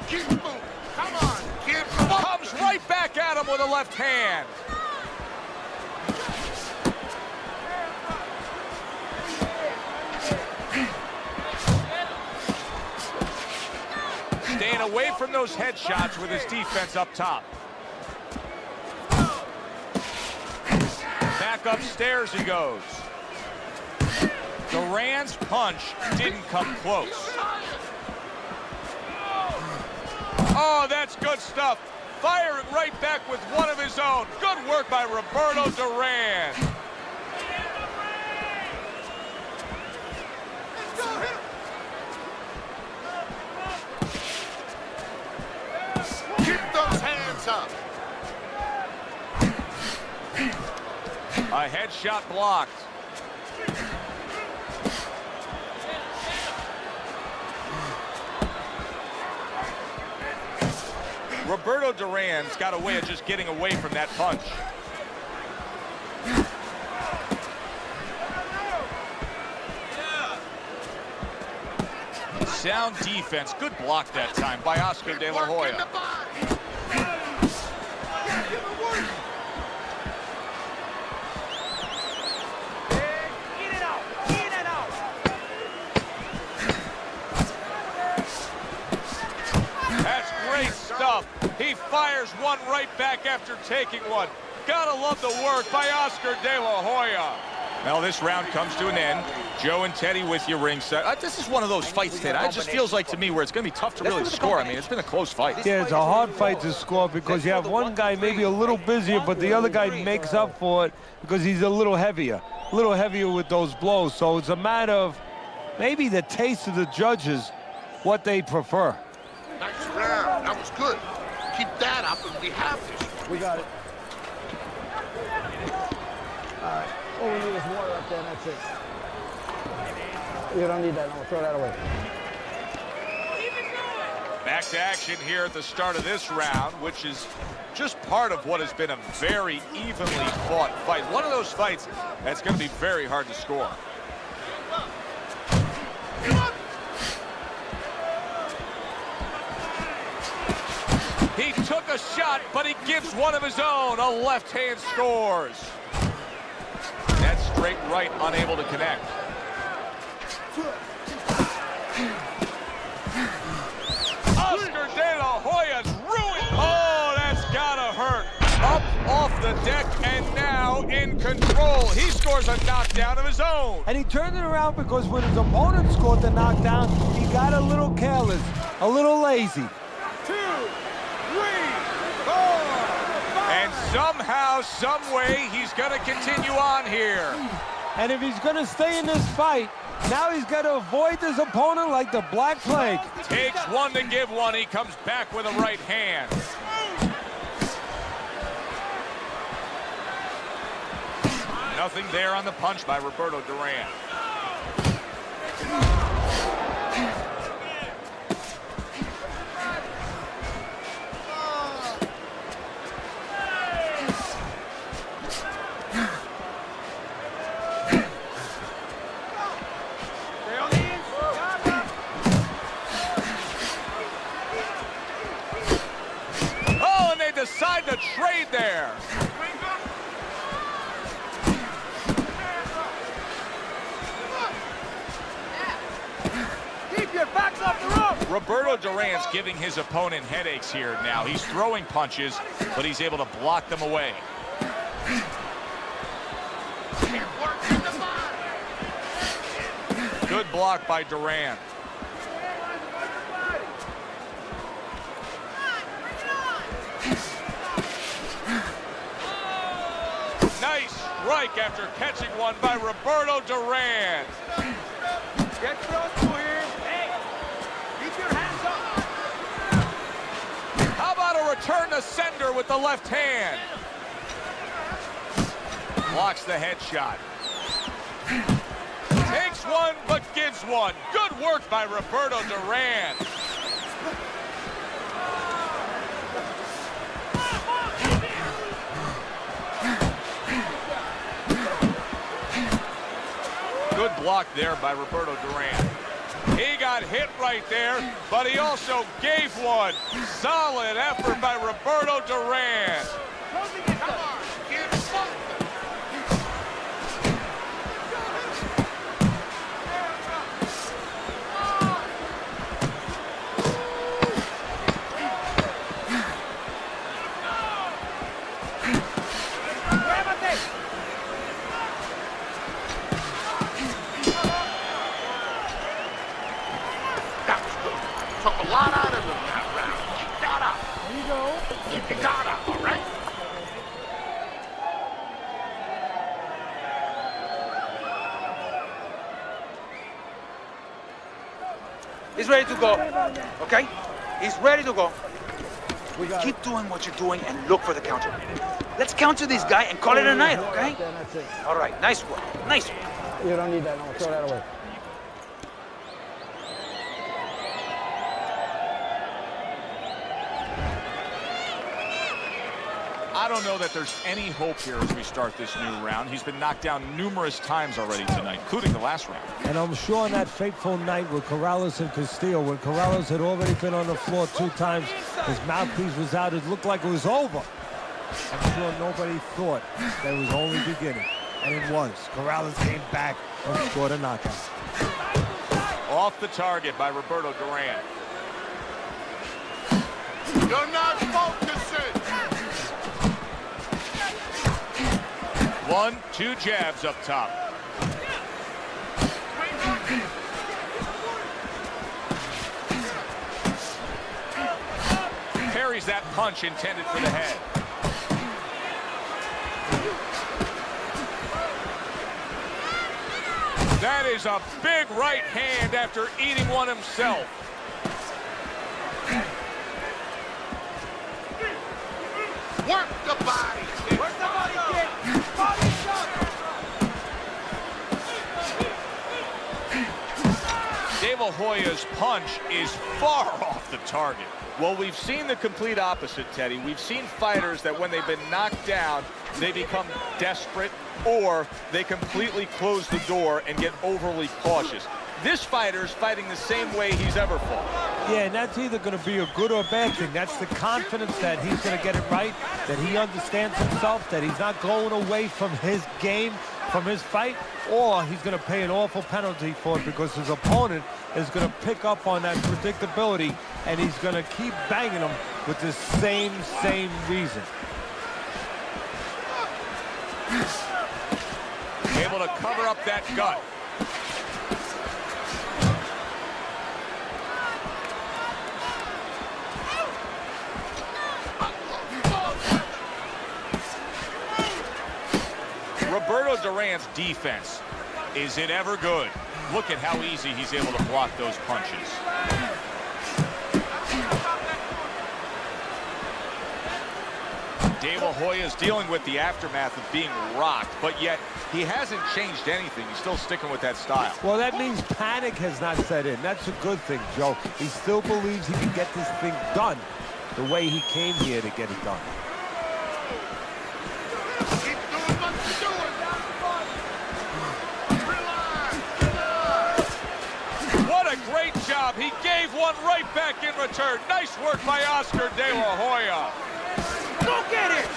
Keep moving. Come on, kid. Comes right back at him with a left hand. Staying away from those headshots with his defense up top. Back upstairs he goes. Duran's punch didn't come close. Oh, that's good stuff. Firing right back with one of his own. Good work by Roberto Duran. Keep those hands up. A headshot blocked. Roberto Duran's got a way of just getting away from that punch. Sound defense. Good block that time by Oscar De La Hoya. That's great stuff. He fires one right back after taking one. Gotta love the work by Oscar De La Hoya. Well, this round comes to an end. Joe and Teddy with you ringside. This is one of those fights, Ted. It just feels like to me where it's going to be tough to really score. I mean, it's been a close fight. Yeah, it's a hard fight to score because you have one guy maybe a little busier, but the other guy makes up for it because he's a little heavier with those blows. So it's a matter of maybe the taste of the judges, what they prefer. Nice round. That was good. Keep that up and we have this. We got it. All right. All we need is water up there, and that's it. You don't need that, no. Throw that away. Back to action here at the start of this round, which is just part of what has been a very evenly fought fight. One of those fights that's going to be very hard to score. He took a shot, but he gives one of his own. A left hand scores. That straight right, unable to connect. Oscar De La Hoya's ruined. Oh, that's gotta hurt. Up off the deck and now in control. He scores a knockdown of his own. And he turned it around because when his opponent scored the knockdown, he got a little careless, a little lazy. 2, 3, 4. And somehow, some way, he's going to continue on here. And if he's going to stay in this fight, now he's got to avoid his opponent like the Black Plague. Takes one to give one. He comes back with a right hand. Nothing there on the punch by Roberto Duran. Oh, and they decide to trade there. Keep your backs off the rope. Roberto Duran's giving his opponent headaches here now. He's throwing punches, but he's able to block them away. Good block by Duran. Nice strike after catching one by Roberto Duran. Get close to him. Hey. return to sender with the left hand. Blocks the headshot. Takes one, but gives one. Good work by Roberto Duran. Good block there by Roberto Duran. He got hit right there, but he also gave one. Solid effort by Roberto Duran. Come on, get something. That was good. Took a lot out of him that round. Keep that up. There you go. Keep your guard up, all right? He's ready to go. Okay? He's ready to go. We got Keep doing what you're doing and look for the counter. Let's counter this guy and call it a night, okay? Then that's it. All right, nice work. Nice work. You don't need that. No, throw that away. I don't know that there's any hope here as we start this new round. He's been knocked down numerous times already tonight, including the last round. And I'm sure on that fateful night with Corrales and Castillo, when Corrales had already been on the floor 2 times, his mouthpiece was out, it looked like it was over. I'm sure nobody thought that it was only beginning. And it was. Corrales came back and scored a knockout. Off the target by Roberto Duran. You're not focusing. 1, 2 jabs up top. Parries that punch intended for the head. That is a big right hand after eating one himself. Work the body. Where's the body, kid? Body shot! De La Hoya's punch is far off the target. Well, we've seen the complete opposite, Teddy. We've seen fighters that when they've been knocked down, they become desperate or they completely close the door and get overly cautious. This fighter's fighting the same way he's ever fought. Yeah, and that's either going to be a good or a bad thing. That's the confidence that he's going to get it right, that he understands himself, that he's not going away from his game, from his fight, or he's going to pay an awful penalty for it because his opponent is going to pick up on that predictability and he's going to keep banging him with the same reason. Able to cover up that gut. Roberto Duran's defense, is it ever good? Look at how easy he's able to block those punches. De La Hoya's dealing with the aftermath of being rocked, but yet he hasn't changed anything. He's still sticking with that style. Well, that means panic has not set in. That's a good thing, Joe. He still believes he can get this thing done the way he came here to get it done. Keep doing what you're doing. Relax. What a great job. He gave one right back in return. Nice work by Oscar De La Hoya. Go get it!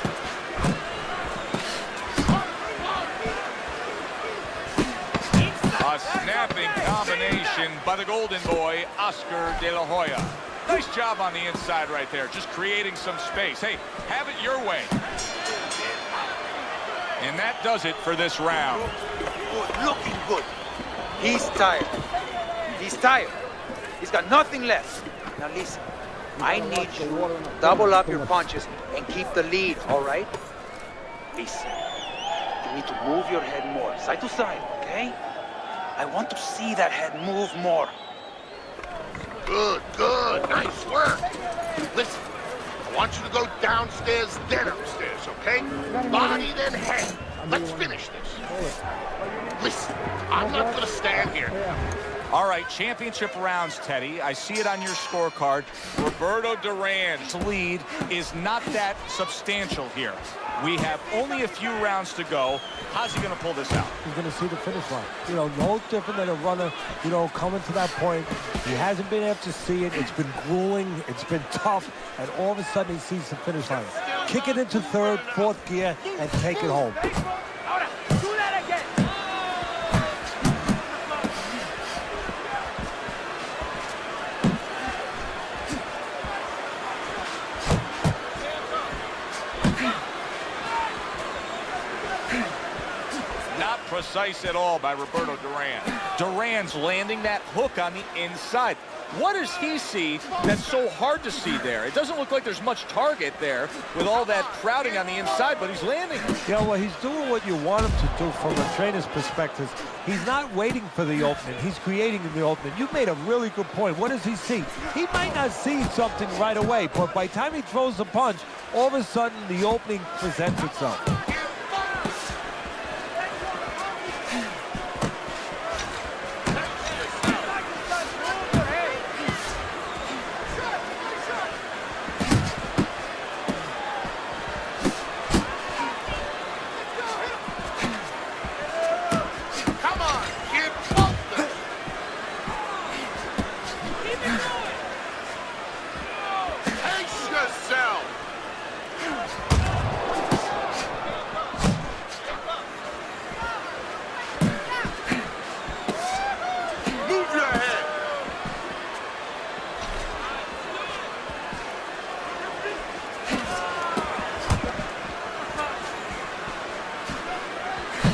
A snapping combination by the golden boy, Oscar De La Hoya. Nice job on the inside right there, just creating some space. Hey, have it your way. And that does it for this round. Good, looking good. He's tired. He's tired. He's got nothing left. Now listen, I need you to double up your punches and keep the lead, all right? Listen, you need to move your head more, side to side, okay? I want to see that head move more. Good, good. Nice work. Listen, I want you to go downstairs, then upstairs, okay? Body, then head. Let's finish this. Listen, I'm not gonna stand here. All right, championship rounds, Teddy. I see it on your scorecard. Roberto Duran's lead is not that substantial here. We have only a few rounds to go. How's he going to pull this out? He's going to see the finish line. You know, no different than a runner, you know, coming to that point. He hasn't been able to see it. It's been grueling. It's been tough. And all of a sudden, he sees the finish line. Kick it into third, fourth gear, and take it home. Not precise at all by Roberto Duran. Duran's landing that hook on the inside. What does he see that's so hard to see there? It doesn't look like there's much target there with all that crowding on the inside, but he's landing. Yeah, well, he's doing what you want him to do from a trainer's perspective. He's not waiting for the opening. He's creating the opening. You made a really good point. What does he see? He might not see something right away, but by the time he throws the punch, all of a sudden the opening presents itself.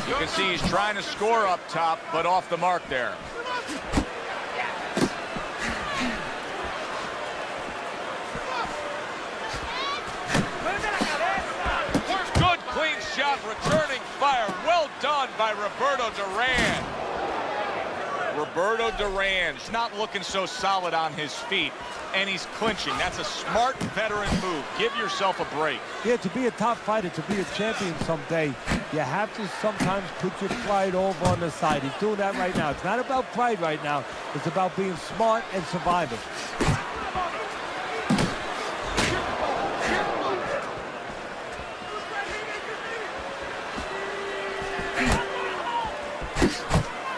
You can see he's trying to score up top, but off the mark there. Good clean shot, returning fire. Well done by Roberto Duran. Roberto Duran's not looking so solid on his feet, and he's clinching. That's a smart veteran move. Give yourself a break. Yeah, to be a top fighter, to be a champion someday, you have to sometimes put your pride over on the side. He's doing that right now. It's not about pride right now. It's about being smart and surviving.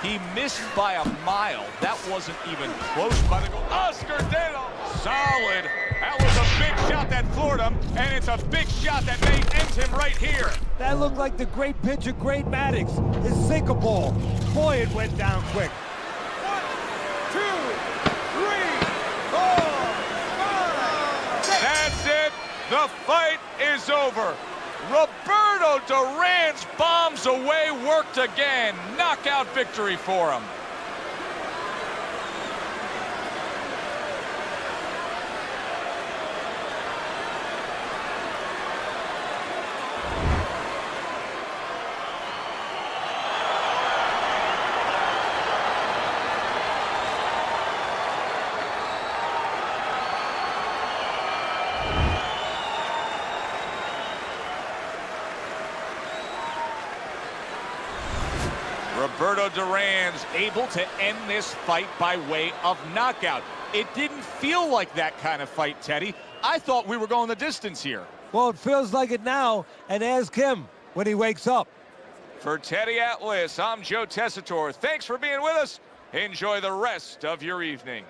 He missed by a mile. That wasn't even close by the goal. Oscar De La solid. That was a big shot that floored him, and it's a big shot that may end him right here. That looked like the great pitcher, Great Maddox. His sinker ball. Boy, it went down quick. 1, 2, 3, 4, 5. That's it. The fight is over. Roberto Duran's bombs away worked again. Knockout victory for him. Roberto Duran's able to end this fight by way of knockout. It didn't feel like that kind of fight, Teddy. I thought we were going the distance here. Well, it feels like it now, and ask him when he wakes up. For Teddy Atlas, I'm Joe Tessitore. Thanks for being with us. Enjoy the rest of your evening.